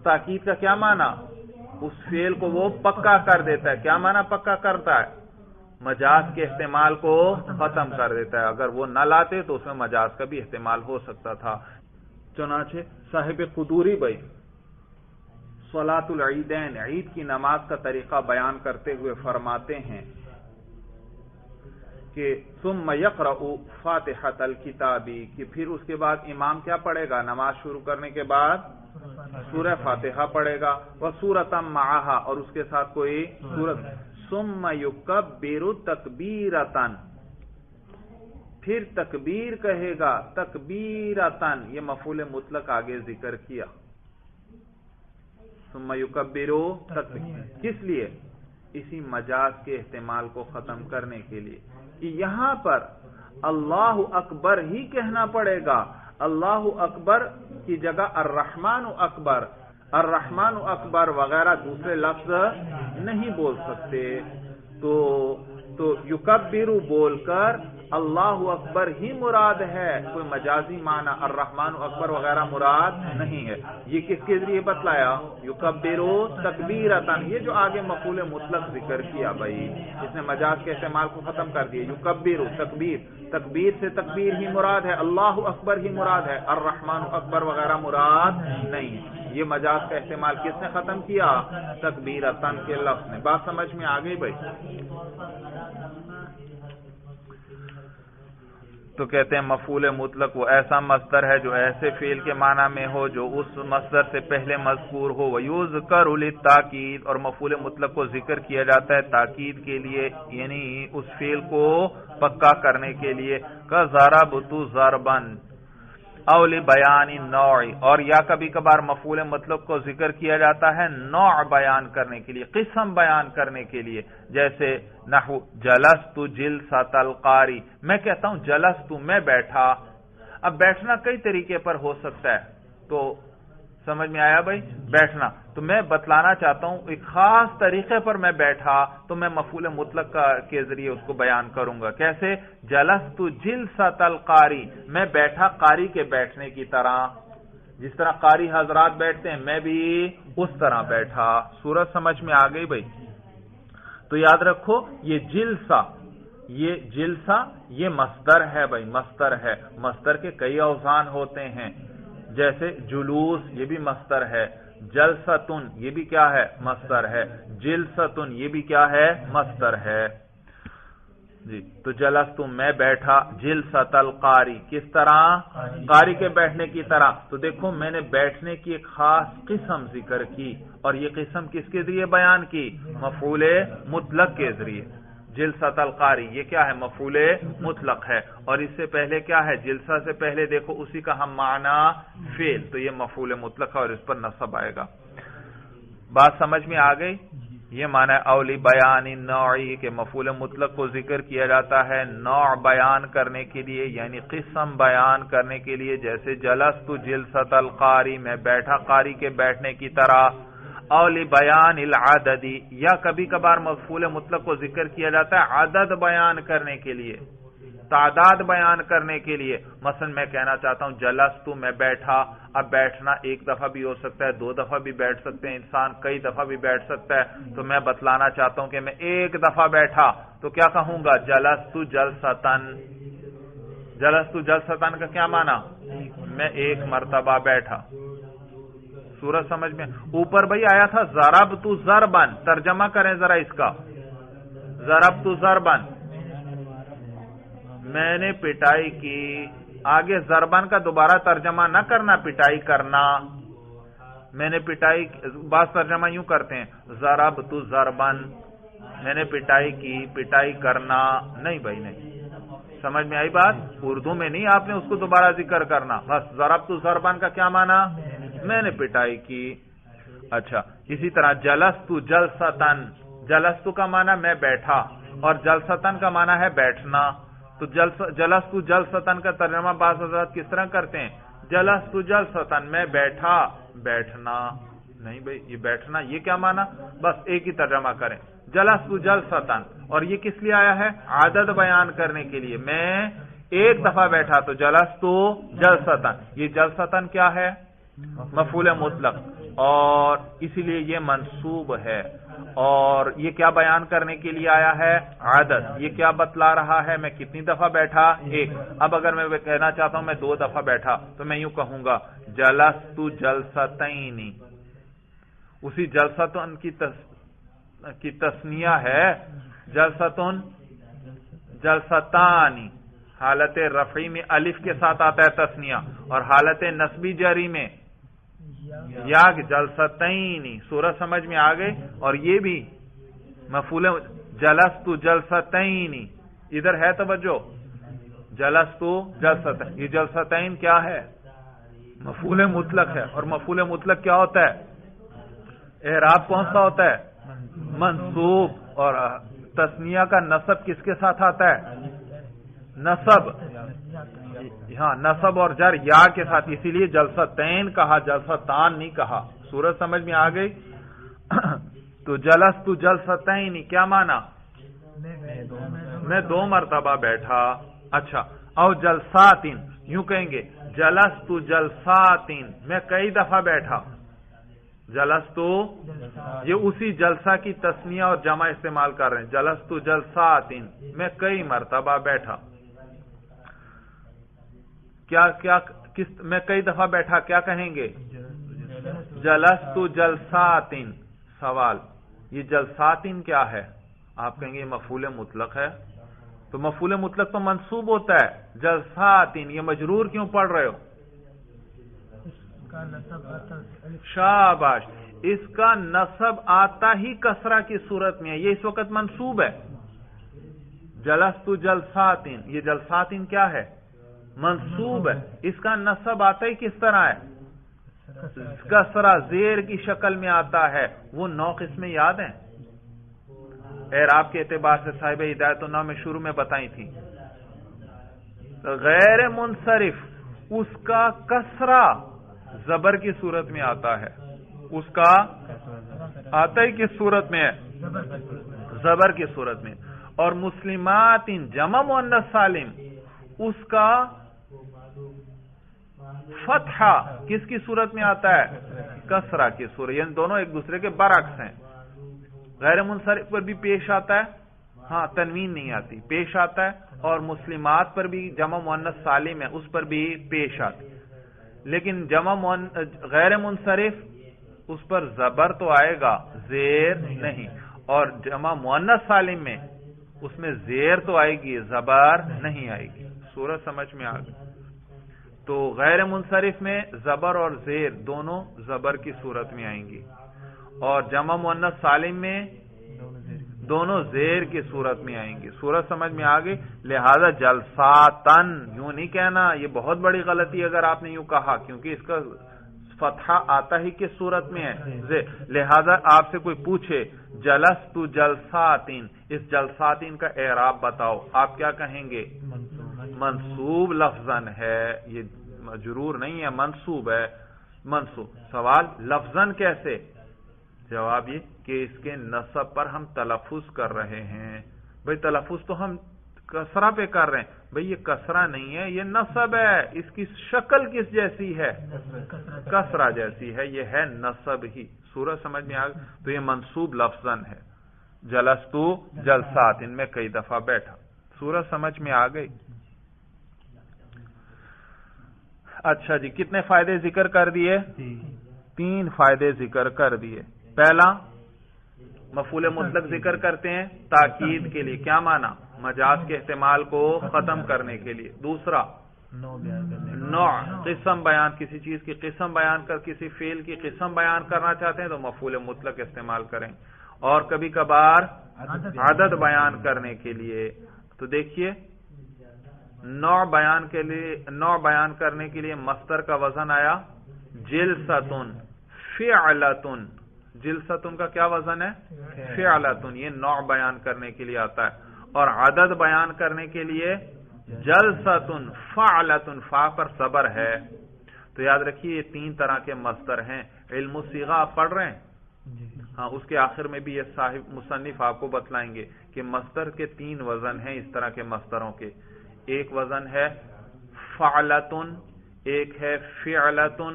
تاکید کا کیا معنی؟ اس فعل کو وہ پکا کر دیتا ہے. کیا معنی پکا کرتا ہے؟ مجاز کے احتمال کو ختم کر دیتا ہے. اگر وہ نہ لاتے تو اس میں مجاز کا بھی احتمال ہو سکتا تھا. چنانچہ صاحب قدوری بھائی صلاۃ العیدین، عید کی نماز کا طریقہ بیان کرتے ہوئے فرماتے ہیں کہ ثم یقرأ فاتحۃ الکتاب، کہ پھر اس کے بعد امام کیا پڑھے گا؟ نماز شروع کرنے کے بعد سورہ فاتحہ پڑھے گا، وسورۃ معہا، اور اس کے ساتھ کوئی سورت. ثم یکبر تکبیرۃ، پھر تکبیر کہے گا. تکبیرۃ یہ مفعول مطلق آگے ذکر کیا. ثم یکبر تکبیر، کس لیے؟ اسی مجاز کے احتمال کو ختم کرنے کے لیے کہ یہاں پر اللہ اکبر ہی کہنا پڑے گا. اللہ اکبر کی جگہ الرحمن اکبر، الرحمن اکبر وغیرہ دوسرے لفظ نہیں بول سکتے. تو یکبر بول کر اللہ اکبر ہی مراد ہے، کوئی مجازی معنی الرحمن اکبر وغیرہ مراد نہیں ہے. یہ کس کے ذریعے بتلایا؟ یکبر تکبیرۃ. یہ جو آگے مفعول مطلق ذکر کیا بھائی، اس نے مجاز کے استعمال کو ختم کر دیا. یکبر تکبیر، تکبیر سے تکبیر ہی مراد ہے، اللہ اکبر ہی مراد ہے، الرحمن اکبر وغیرہ مراد نہیں ہے. یہ مجاز کا استعمال کس نے ختم کیا؟ تکبیرۃ کے لفظ نے. بات سمجھ میں آ گئی بھائی؟ تو کہتے ہیں مفعول مطلق وہ ایسا مصدر ہے جو ایسے فعل کے معنی میں ہو جو اس مصدر سے پہلے مذکور ہو، وَيُذْكَرُ لِلتَّأْكِيدِ، اور مفعول مطلق کو ذکر کیا جاتا ہے تاکید کے لیے، یعنی اس فعل کو پکا کرنے کے لیے، كَضَرَبْتُ ضَرْبًا او لبیان نوع، اور یا کبھی کبھار مفعول مطلق کو ذکر کیا جاتا ہے نوع بیان کرنے کے لیے، قسم بیان کرنے کے لیے، جیسے نحو جلست جلسۃ القاری، میں کہتا ہوں جلست میں بیٹھا۔ اب بیٹھنا کئی طریقے پر ہو سکتا ہے، تو سمجھ میں آیا بھائی؟ بیٹھنا تو میں بتلانا چاہتا ہوں ایک خاص طریقے پر میں بیٹھا، تو میں مفعول مطلق کے ذریعے اس کو بیان کروں گا۔ کیسے؟ جلست جلسۃ القاری، میں بیٹھا قاری کے بیٹھنے کی طرح، جس طرح قاری حضرات بیٹھتے ہیں میں بھی اس طرح بیٹھا۔ صورت سمجھ میں آ گئی بھائی؟ تو یاد رکھو یہ جلسہ یہ مصدر ہے بھائی، مصدر ہے، مصدر کے کئی اوزان ہوتے ہیں، جیسے جلوس یہ بھی مصدر ہے، جلستن یہ بھی کیا ہے؟ مصدر ہے، جلستن یہ بھی کیا ہے؟ مصدر ہے جی۔ تو جلست میں بیٹھا، جلست القاری کس طرح؟ قاری کے بیٹھنے کی طرح۔ تو دیکھو میں نے بیٹھنے کی ایک خاص قسم ذکر کی، اور یہ قسم کس کے ذریعے بیان کی؟ مفعول مطلق کے ذریعے۔ جلسۃ القاری یہ کیا ہے؟ مفعول مطلق ہے، اور اس سے پہلے کیا ہے؟ جلسہ سے پہلے دیکھو اسی کا ہم معنی فعل، تو یہ مفعول مطلق ہے اور اس پر نصب آئے گا۔ بات سمجھ میں آ گئی؟ یہ معنی اولی بیان نوعی کہ مفعول مطلق کو ذکر کیا جاتا ہے نوع بیان کرنے کے لیے، یعنی قسم بیان کرنے کے لیے، جیسے جلست جلسۃ القاری میں بیٹھا قاری کے بیٹھنے کی طرح، اولی بیان العددی، یا کبھی کبھار مفعول مطلق کو ذکر کیا جاتا ہے عدد بیان کرنے کے لیے، تعداد بیان کرنے کے لیے۔ مثلا میں کہنا چاہتا ہوں جلست میں بیٹھا، اب بیٹھنا ایک دفعہ بھی ہو سکتا ہے، دو دفعہ بھی بیٹھ سکتے ہیں انسان، کئی دفعہ بھی بیٹھ سکتا ہے، تو میں بتلانا چاہتا ہوں کہ میں ایک دفعہ بیٹھا تو کیا کہوں گا؟ جلست جلستن۔ جلست جلستن کا کیا معنی؟ میں ایک مرتبہ بیٹھا۔ سورج سمجھ میں؟ اوپر بھائی آیا تھا ضربت ضربن، ترجمہ کریں ذرا اس کا، ضربت ضربن میں نے پٹائی کی، آگے ضربن کا دوبارہ ترجمہ نہ کرنا پٹائی کرنا، میں نے پٹائی، بعض ترجمہ یوں کرتے ہیں ضربت ضربن میں نے پٹائی کی، پٹائی کرنا، نہیں بھائی نہیں، سمجھ میں آئی بات؟ اردو میں نہیں آپ نے اس کو دوبارہ ذکر کرنا، بس ضربت ضربن کا کیا معنی؟ میں نے پٹائی کی۔ اچھا اسی طرح جلست جلستن، جلست کا معنی میں بیٹھا، اور جلستن کا معنی ہے بیٹھنا، تو جلست جلستن کا ترجمہ بعض حضرات کس طرح کرتے ہیں؟ جلست جلستن میں بیٹھا، بیٹھنا، نہیں بھائی یہ بیٹھنا یہ کیا معنی؟ بس ایک ہی ترجمہ کریں جلست جلستن، اور یہ کس لیے آیا ہے؟ عدد بیان کرنے کے لیے، میں ایک دفعہ بیٹھا تو جلست جلستن، یہ جلستن کیا ہے؟ مفعول مطلق، اور اسی لیے یہ منصوب ہے، اور یہ کیا بیان کرنے کے لیے آیا ہے؟ عدد۔ یہ کیا بتلا رہا ہے؟ میں کتنی دفعہ بیٹھا؟ ایک۔ اب اگر میں کہنا چاہتا ہوں میں دو دفعہ بیٹھا تو میں یوں کہوں گا جلست جلستین، اسی جلستن کی تسنیہ ہے، جلستن جلستانی، حالت رفعی میں الف کے ساتھ آتا ہے تسنیہ، اور حالت نصبی جری میں یا جلستین۔ سورج سمجھ میں آ گئی؟ اور یہ بھی مفعول جلست جلستین، ادھر ہے توجہ، جلست جلستین، یہ جلستین کیا ہے؟ مفعول مطلق ہے، اور مفعول مطلق کیا ہوتا ہے؟ اعراب کون سا ہوتا ہے؟ منصوب، اور تسنیہ کا نصب کس کے ساتھ آتا ہے؟ نصب، ہاں نصب اور جر یا کے ساتھ، اسی لیے جلستین کہا، جلستان نہیں کہا۔ سورج سمجھ میں آ گئی؟ تو جلست جلستین کیا معنی؟ میں دو مرتبہ بیٹھا۔ اچھا او جلساتین، یوں کہیں گے جلست جلساتین میں کئی دفعہ بیٹھا، جلست یہ اسی جلسہ کی تسنیہ اور جمع استعمال کر رہے ہیں، جلست جلساتین میں کئی مرتبہ بیٹھا۔ میں کئی دفعہ بیٹھا کیا کہیں گے؟ جلست جلساتین۔ سوال، یہ جلساتین کیا ہے؟ آپ کہیں گے مفعول مطلق ہے، تو مفعول مطلق تو منصوب ہوتا ہے. جلساتن یہ مجرور کیوں پڑھ رہے ہو؟ شاباش، اس کا نصب آتا ہی کسرہ کی صورت میں ہے، یہ اس وقت منصوب ہے. جلست جلساتن، یہ جلساتن کیا ہے؟ منصوب ہے. اس کا نصب آتا ہی کس طرح ہے؟ کسرہ زیر کی شکل میں آتا ہے. وہ 9 قسمیں یاد ہیں اعراب کے اعتبار سے صاحب ہدایت النحو میں شروع میں بتائی تھی. غیر منصرف اس کا کسرہ زبر کی صورت میں آتا ہے. اس کا آتا ہی کس صورت میں ہے؟ زبر کی صورت میں. اور مسلمات ان جمع مؤنث سالم اس کا فتحہ کس کی صورت میں آتا ہے؟ کسرہ کی صورت. یعنی دونوں ایک دوسرے کے برعکس ہیں. غیر منصرف پر بھی پیش آتا ہے، ہاں تنوین نہیں آتی، پیش آتا ہے. اور مسلمات پر بھی جمع مؤنث سالم ہے، اس پر بھی پیش آتی. لیکن غیر منصرف اس پر زبر تو آئے گا، زیر نہیں. اور جمع مؤنث سالم میں اس میں زیر تو آئے گی، زبر نہیں آئے گی. صورت سمجھ میں آ گئی. تو غیر منصرف میں زبر اور زیر دونوں زبر کی صورت میں آئیں گی، اور جمع مؤنث سالم میں دونوں زیر کی صورت میں آئیں گی. صورت سمجھ میں آ گئی. لہذا جلساتن یوں نہیں کہنا، یہ بہت بڑی غلطی اگر آپ نے یوں کہا، کیونکہ اس کا فتحہ آتا ہی کس صورت میں ہے؟ لہذا آپ سے کوئی پوچھے جلست جلساتن، اس جلساتن کا اعراب بتاؤ، آپ کیا کہیں گے؟ منصوب لفظاً ہے، یہ مجرور نہیں ہے، منصوب ہے. منصوب. سوال لفظاً کیسے؟ جواب یہ کہ اس کے نصب پر ہم تلفظ کر رہے ہیں. بھئی تلفظ تو ہم کسرہ پہ کر رہے ہیں. بھئی یہ کسرہ نہیں ہے، یہ نصب ہے. اس کی شکل کس جیسی ہے؟ کسرہ جیسی ہے، یہ ہے نصب ہی. صورت سمجھ میں آ گئی. تو یہ منصوب لفظاً ہے. جلستو جلسات ان میں کئی دفعہ بیٹھا. صورت سمجھ میں آ گئی. اچھا جی، کتنے فائدے ذکر کر دیے؟ 3 فائدے ذکر کر دیے. پہلا مفعول مطلق ذکر کرتے ہیں تاکید کے لیے، کیا معنی؟ مجاز کے احتمال کو ختم کرنے کے لیے. دوسرا نوع قسم بیان، کسی چیز کی قسم بیان کر، کسی فعل کی قسم بیان کرنا چاہتے ہیں تو مفعول مطلق استعمال کریں. اور کبھی کبھار عدد بیان کرنے کے لیے. تو دیکھیے نوع بیان کرنے کے لیے مصدر کا وزن آیا جلستن فعلتن. جلستن کا کیا وزن ہے؟ فعلتن. یہ نوع بیان کرنے کے لیے آتا ہے. اور عدد بیان کرنے کے لیے جلستن فعلتن، فا پر صبر ہے. تو یاد رکھیے یہ 3 طرح کے مصدر ہیں. علم الصیغہ آپ پڑھ رہے ہیں؟ ہاں، اس کے آخر میں بھی یہ صاحب مصنف آپ کو بتلائیں گے کہ مصدر کے 3 وزن ہیں. اس طرح کے مصدروں کے ایک وزن ہے فعلتن، ایک ہے فعلتن،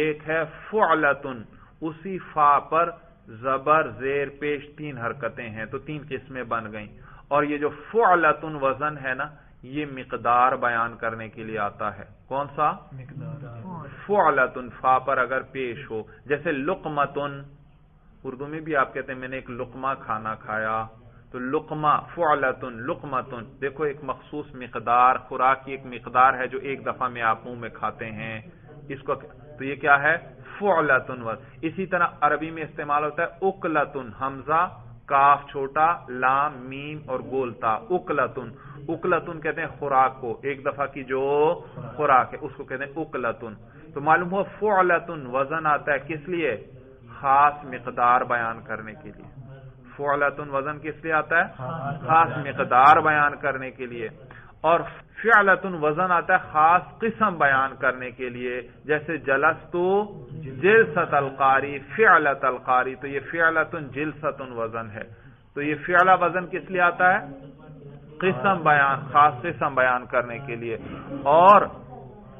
ایک ہے فعلتن. اسی فا پر زبر زیر پیش 3 حرکتیں ہیں، تو 3 قسمیں بن گئیں. اور یہ جو فعلتن وزن ہے نا، یہ مقدار بیان کرنے کے لیے آتا ہے. کون سا؟ فعلتن، فا پر اگر پیش ہو. جیسے لقمتن، اردو میں بھی آپ کہتے ہیں میں نے ایک لقمہ کھانا کھایا. تو لقمہ فعلتن لقمتن، دیکھو ایک مخصوص مقدار، خوراک کی ایک مقدار ہے جو ایک دفعہ میں آپ منہ میں کھاتے ہیں، اس کو تو یہ کیا ہے؟ فعلتن. اسی طرح عربی میں استعمال ہوتا ہے اکلتن، حمزہ کاف چھوٹا لام میم اور گولتا. اکلتن، اکلتن کہتے ہیں خوراک کو، ایک دفعہ کی جو خوراک ہے اس کو کہتے ہیں اکلتن. تو معلوم ہوا فعلتن وزن آتا ہے کس لیے؟ خاص مقدار بیان کرنے کے لیے. فعلتن وزن کس لیے آتا ہے؟ خاص مقدار بیان کرنے کے لیے. اور فعلتن وزن آتا ہے خاص قسم بیان کرنے کے لیے. جیسے جلستو جلست القاری فعلت القاری، تو یہ فعلتن جلستن وزن ہے. تو یہ فعلہ وزن کس لیے آتا ہے؟ قسم بیان، خاص قسم بیان کرنے کے لیے. اور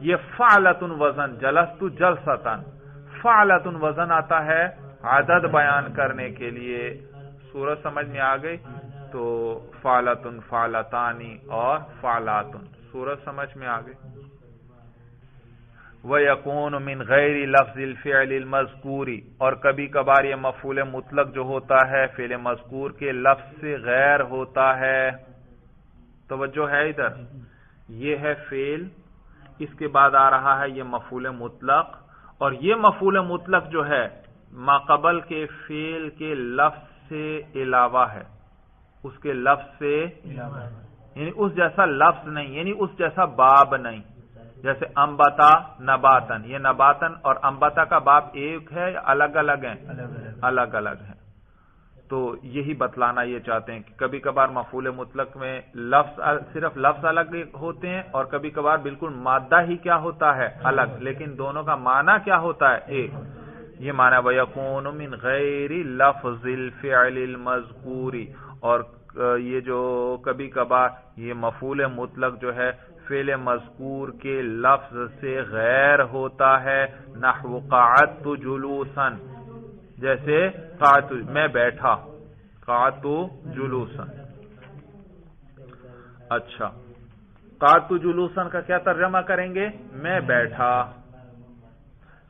یہ فعلتن وزن جلستو جلستن، فعلتن وزن آتا ہے عدد بیان کرنے کے لیے. صورت سمجھ میں آ گئی. تو فعلتن فعلتانی اور فعلاتن. صورت سمجھ میں آ گئی. وَيَكُونُ مِنْ غَيْرِ لَفْظِ الْفِعْلِ الْمَذْكُورِ، اور کبھی کبھار یہ مفعول مطلق جو ہوتا ہے فعل مذکور کے لفظ سے غیر ہوتا ہے. توجہ ہے ادھر؟ یہ ہے فعل، اس کے بعد آ رہا ہے یہ مفعول مطلق، اور یہ مفعول مطلق جو ہے ما قبل کے فعل کے لفظ سے علاوہ ہے، اس کے لفظ سے یعنی اس جیسا لفظ نہیں، یعنی اس جیسا باب نہیں. جیسے انبتا نباتن، یہ نباتن اور انبتا کا باب ایک ہے یا الگ الگ ہیں؟ الگ الگ ہیں. تو یہی بتلانا یہ چاہتے ہیں کہ کبھی کبھار مفعول مطلق میں صرف لفظ الگ ہوتے ہیں، اور کبھی کبھار بالکل مادہ ہی کیا ہوتا ہے الگ، لیکن دونوں کا معنی کیا ہوتا ہے ایک. یہ معنی وَيَكُونُ مِنْ غَيْرِ لَفْظِ الْفِعْلِ الْمَذْكُورِ، اور یہ جو کبھی کبھار یہ مفعول مطلق جو ہے فعل مذکور کے لفظ سے غیر ہوتا ہے. نحو قعدت جلوسا، جیسے قعدت میں بیٹھا، قعدت جلوسا. اچھا، قعدت جلوسا کا کیا ترجمہ کریں گے؟ میں بیٹھا.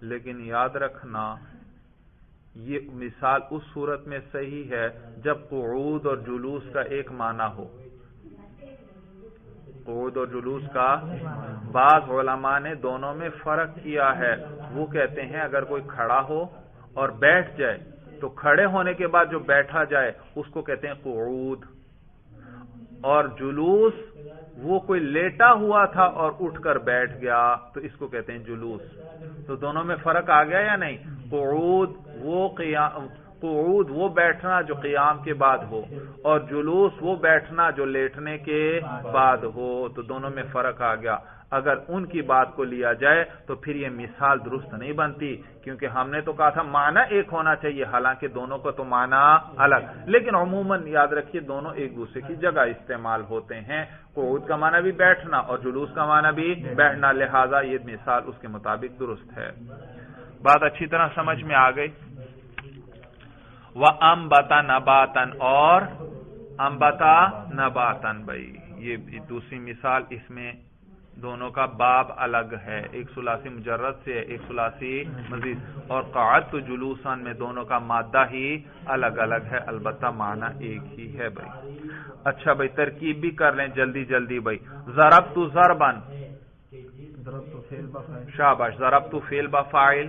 لیکن یاد رکھنا یہ مثال اس صورت میں صحیح ہے جب قعود اور جلوس کا ایک معنی ہو. قعود اور جلوس کا بعض علماء نے دونوں میں فرق کیا ہے. وہ کہتے ہیں اگر کوئی کھڑا ہو اور بیٹھ جائے تو کھڑے ہونے کے بعد جو بیٹھا جائے اس کو کہتے ہیں قعود، اور جلوس وہ کوئی لیٹا ہوا تھا اور اٹھ کر بیٹھ گیا تو اس کو کہتے ہیں جلوس. تو دونوں میں فرق آ گیا یا نہیں؟ قعود وہ بیٹھنا جو قیام کے بعد ہو، اور جلوس وہ بیٹھنا جو لیٹنے کے بعد ہو. تو دونوں میں فرق آ گیا. اگر ان کی بات کو لیا جائے تو پھر یہ مثال درست نہیں بنتی، کیونکہ ہم نے تو کہا تھا معنی ایک ہونا چاہیے، حالانکہ دونوں کا تو معنی الگ. لیکن عموماً یاد رکھیے دونوں ایک دوسرے کی جگہ استعمال ہوتے ہیں. قعود کا معنی بھی بیٹھنا اور جلوس کا معنی بھی بیٹھنا، لہذا یہ مثال اس کے مطابق درست ہے. بات اچھی طرح سمجھ میں آ گئی. وَأَنبَتَ نَبَاتًا، اور انبتا نباتن. بھائی یہ دوسری مثال، اس میں دونوں کا باب الگ ہے، ایک ثلاثی مجرد سے ایک ثلاثی مزید. اور قعدت جلوسا میں دونوں کا مادہ ہی الگ الگ ہے، البتہ معنی ایک ہی ہے. بھائی اچھا بھائی ترکیب بھی کر لیں جلدی جلدی. بھائی ضربت ضربا، شاباش. ضربت فعل بفاعل،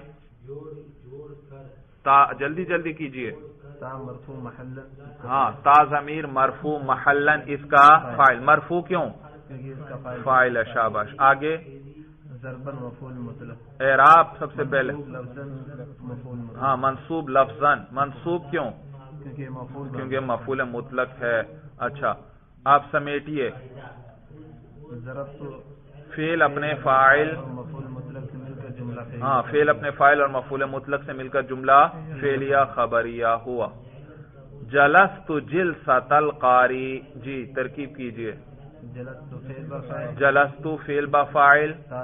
جلدی جلدی کیجئے. ہاں، تا ضمیر مرفوع محلا اس کا فاعل. مرفوع کیوں؟ فاعل ہے. شاباش. آگے اعراب سب سے پہلے. ہاں، منصوب لفظاً. منصوب کیوں؟ کیونکہ مفعول مطلق ہے. اچھا آپ سمیٹیے. فعل اپنے فاعل، ہاں فعل اپنے فاعل اور مفعول مطلق سے مل کر جملہ فعلیہ خبریہ ہوا. جلست جلسۃ القاری. جی ترکیب کیجئے. جلست فعل بفاعل، تا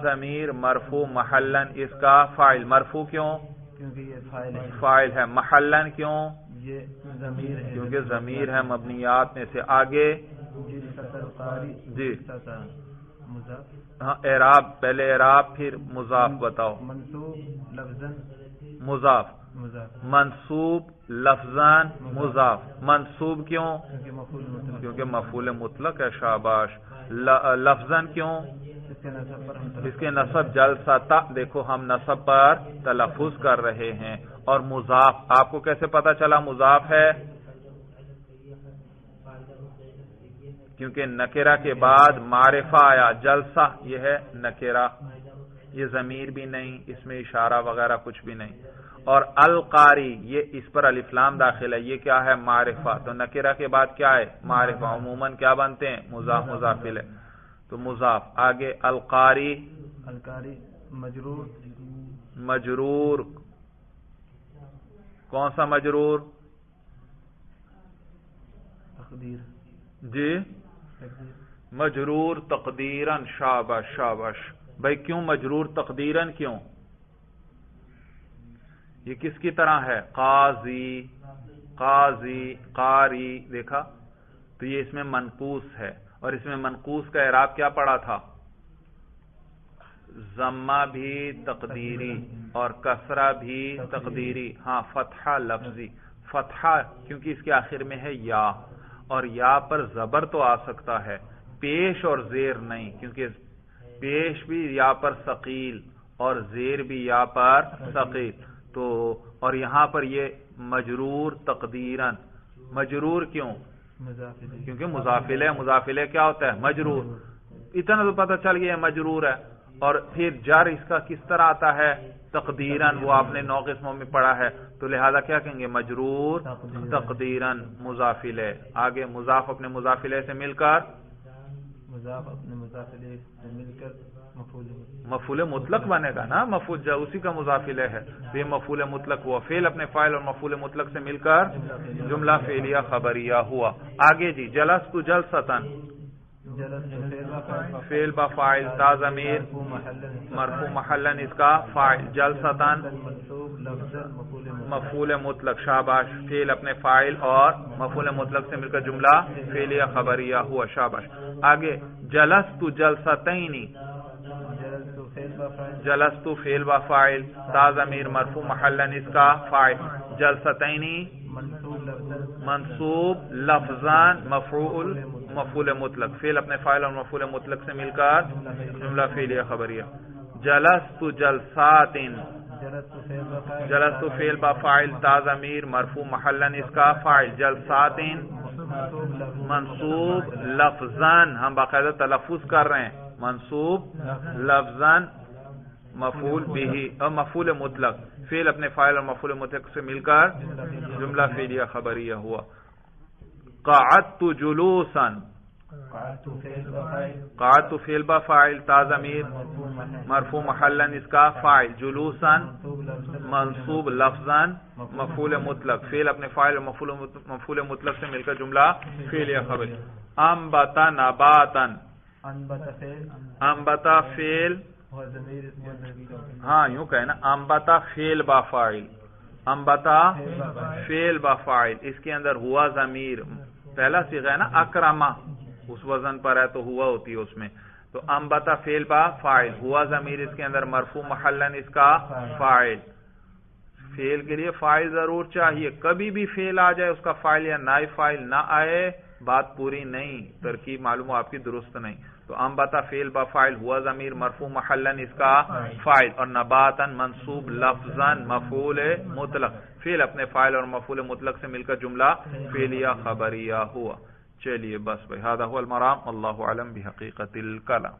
ضمیر مرفوع محلا اس کا فاعل. مرفوع کیوں؟ فاعل ہے. محلا کیوں؟ کیونکہ ضمیر ہے مبنیات میں سے. آگے جی ہاں اعراب، پہلے اعراب پھر مضاف بتاؤ. مضاف، منصوب لفظاً مضاف. منصوب کیوں؟ کیونکہ مفعول مطلق ہے. شاباش. لفظاً کیوں؟ اس کے نصب جلسہ. دیکھو ہم نصب پر تلفظ کر رہے ہیں. اور مضاف آپ کو کیسے پتا چلا مضاف ہے؟ کیونکہ نکرہ کے بعد معرفہ آیا. جلسہ یہ ہے نکرہ، یہ ضمیر بھی نہیں، اس میں اشارہ وغیرہ کچھ بھی نہیں. اور القاری یہ اس پر الف لام داخل ہے، یہ کیا ہے؟ معرفہ. تو نکرہ کے بعد کیا ہے؟ معرفہ. عموماً کیا بنتے ہیں؟ مضاف مضاف الیہ. تو مضاف. آگے القاری. القاری مجرور. مجرور کون سا مجرور؟ تقدیر. جی مجرور تقدیرن. شاباش شاباش. بھائی کیوں مجرور تقدیرن؟ کیوں؟ یہ کس کی طرح ہے؟ قاضی، قاضی، قاری. دیکھا تو یہ اس میں منقوص ہے، اور اس میں منقوص کا اعراب کیا پڑا تھا؟ ضمہ بھی تقدیری اور کسرہ بھی تقدیری. ہاں فتحہ لفظی. فتحہ کیونکہ اس کے آخر میں ہے یا، اور یا پر زبر تو آ سکتا ہے، پیش اور زیر نہیں، کیونکہ پیش بھی یا پر ثقیل اور زیر بھی یا پر ثقیل، تو اور یہاں پر یہ مجرور تقدیراً، مجرور کیوں؟ کیونکہ مضافلہ کیا ہوتا ہے؟ مجرور، اتنا تو پتہ چل گیا مجرور ہے، اور پھر جر اس کا کس طرح آتا ہے؟ تقدیراً، وہ آپ نے 9 قسموں میں پڑھا ہے، تو لہذا کیا کہیں گے؟ مجرور تقدیراً مضافلہ۔ آگے مضاف اپنے مضافلہ سے مل کر مفعول مطلق بنے گا نا، مفعول اسی کا مضافلہ ہے، تو یہ مفعول مطلق ہوا، فعل اپنے فاعل اور مفعول مطلق سے مل کر جملہ فعلیہ خبریہ ہوا۔ آگے جی، جلست جلستن، فعل با فاعل، تا ضمیر مرفوع محلن اس کا فاعل، جلستن مفعول مطلق، شاباش، فعل اپنے فاعل اور مفعول مطلق سے مل کر جملہ فعلیہ خبریہ ہوا، شاباش۔ آگے جلست جلستین، جلست فعل با فاعل، تا ضمیر مرفوع محلن اس کا فاعل، جلستین منصوب لفظاً مفعول مطلق، فعل اپنے فاعل اور مفعول مطلق سے مل کر جملہ فعلیہ خبریہ۔ جلست جلسات، جلست فعل با فاعل، تا ضمیر مرفوع محلن اس کا فاعل، جلسات منصوب لفظاً، ہم باقاعدہ تلفظ کر رہے ہیں، منصوب لفظاً مفعول به اور مفعول مطلق، فعل اپنے فاعل اور مفعول مطلق سے مل کر جملہ فعلیہ خبریہ ہوا۔ قعدت جلوسا، قعدت فعل با فاعل، تا ضمیر مرفوع محلن اس کا فاعل، جلوسا منصوب لفظا مفعول مطلق، فعل اپنے فاعل اور مفعول مطلق سے مل کر جملہ فعلیہ خبریہ۔ انبت نباتا، انبتا فعل، ہاں یوں کہے نا، انبتا فعل با فاعل، انبتا فعل با فاعل، اس کے اندر ہوا ضمیر پہلا صیغہ ہے نا، اکرما، اس وزن پر ہے تو ہوا ہوتی ہے اس میں، تو انبتا فعل با فاعل، ہوا ضمیر اس کے اندر مرفوع محلن اس کا فاعل، فعل کے لیے فاعل ضرور چاہیے، کبھی بھی فعل آ جائے اس کا فاعل یا نائب فاعل نہ آئے بات پوری نہیں، ترکیب معلوم ہو آپ کی درست نہیں، تو انبتا فعل با فاعل، ہوا ضمیر مرفوع محلن اس کا فاعل، اور نباتا منصوب لفظا مفعول مطلق، فعل اپنے فاعل اور مفعول مطلق سے مل کر جملہ فعلیہ خبریہ ہوا۔ چلیے بس بھائی، ھذا ھو المرام، اللہ اعلم بحقیقت الکلام۔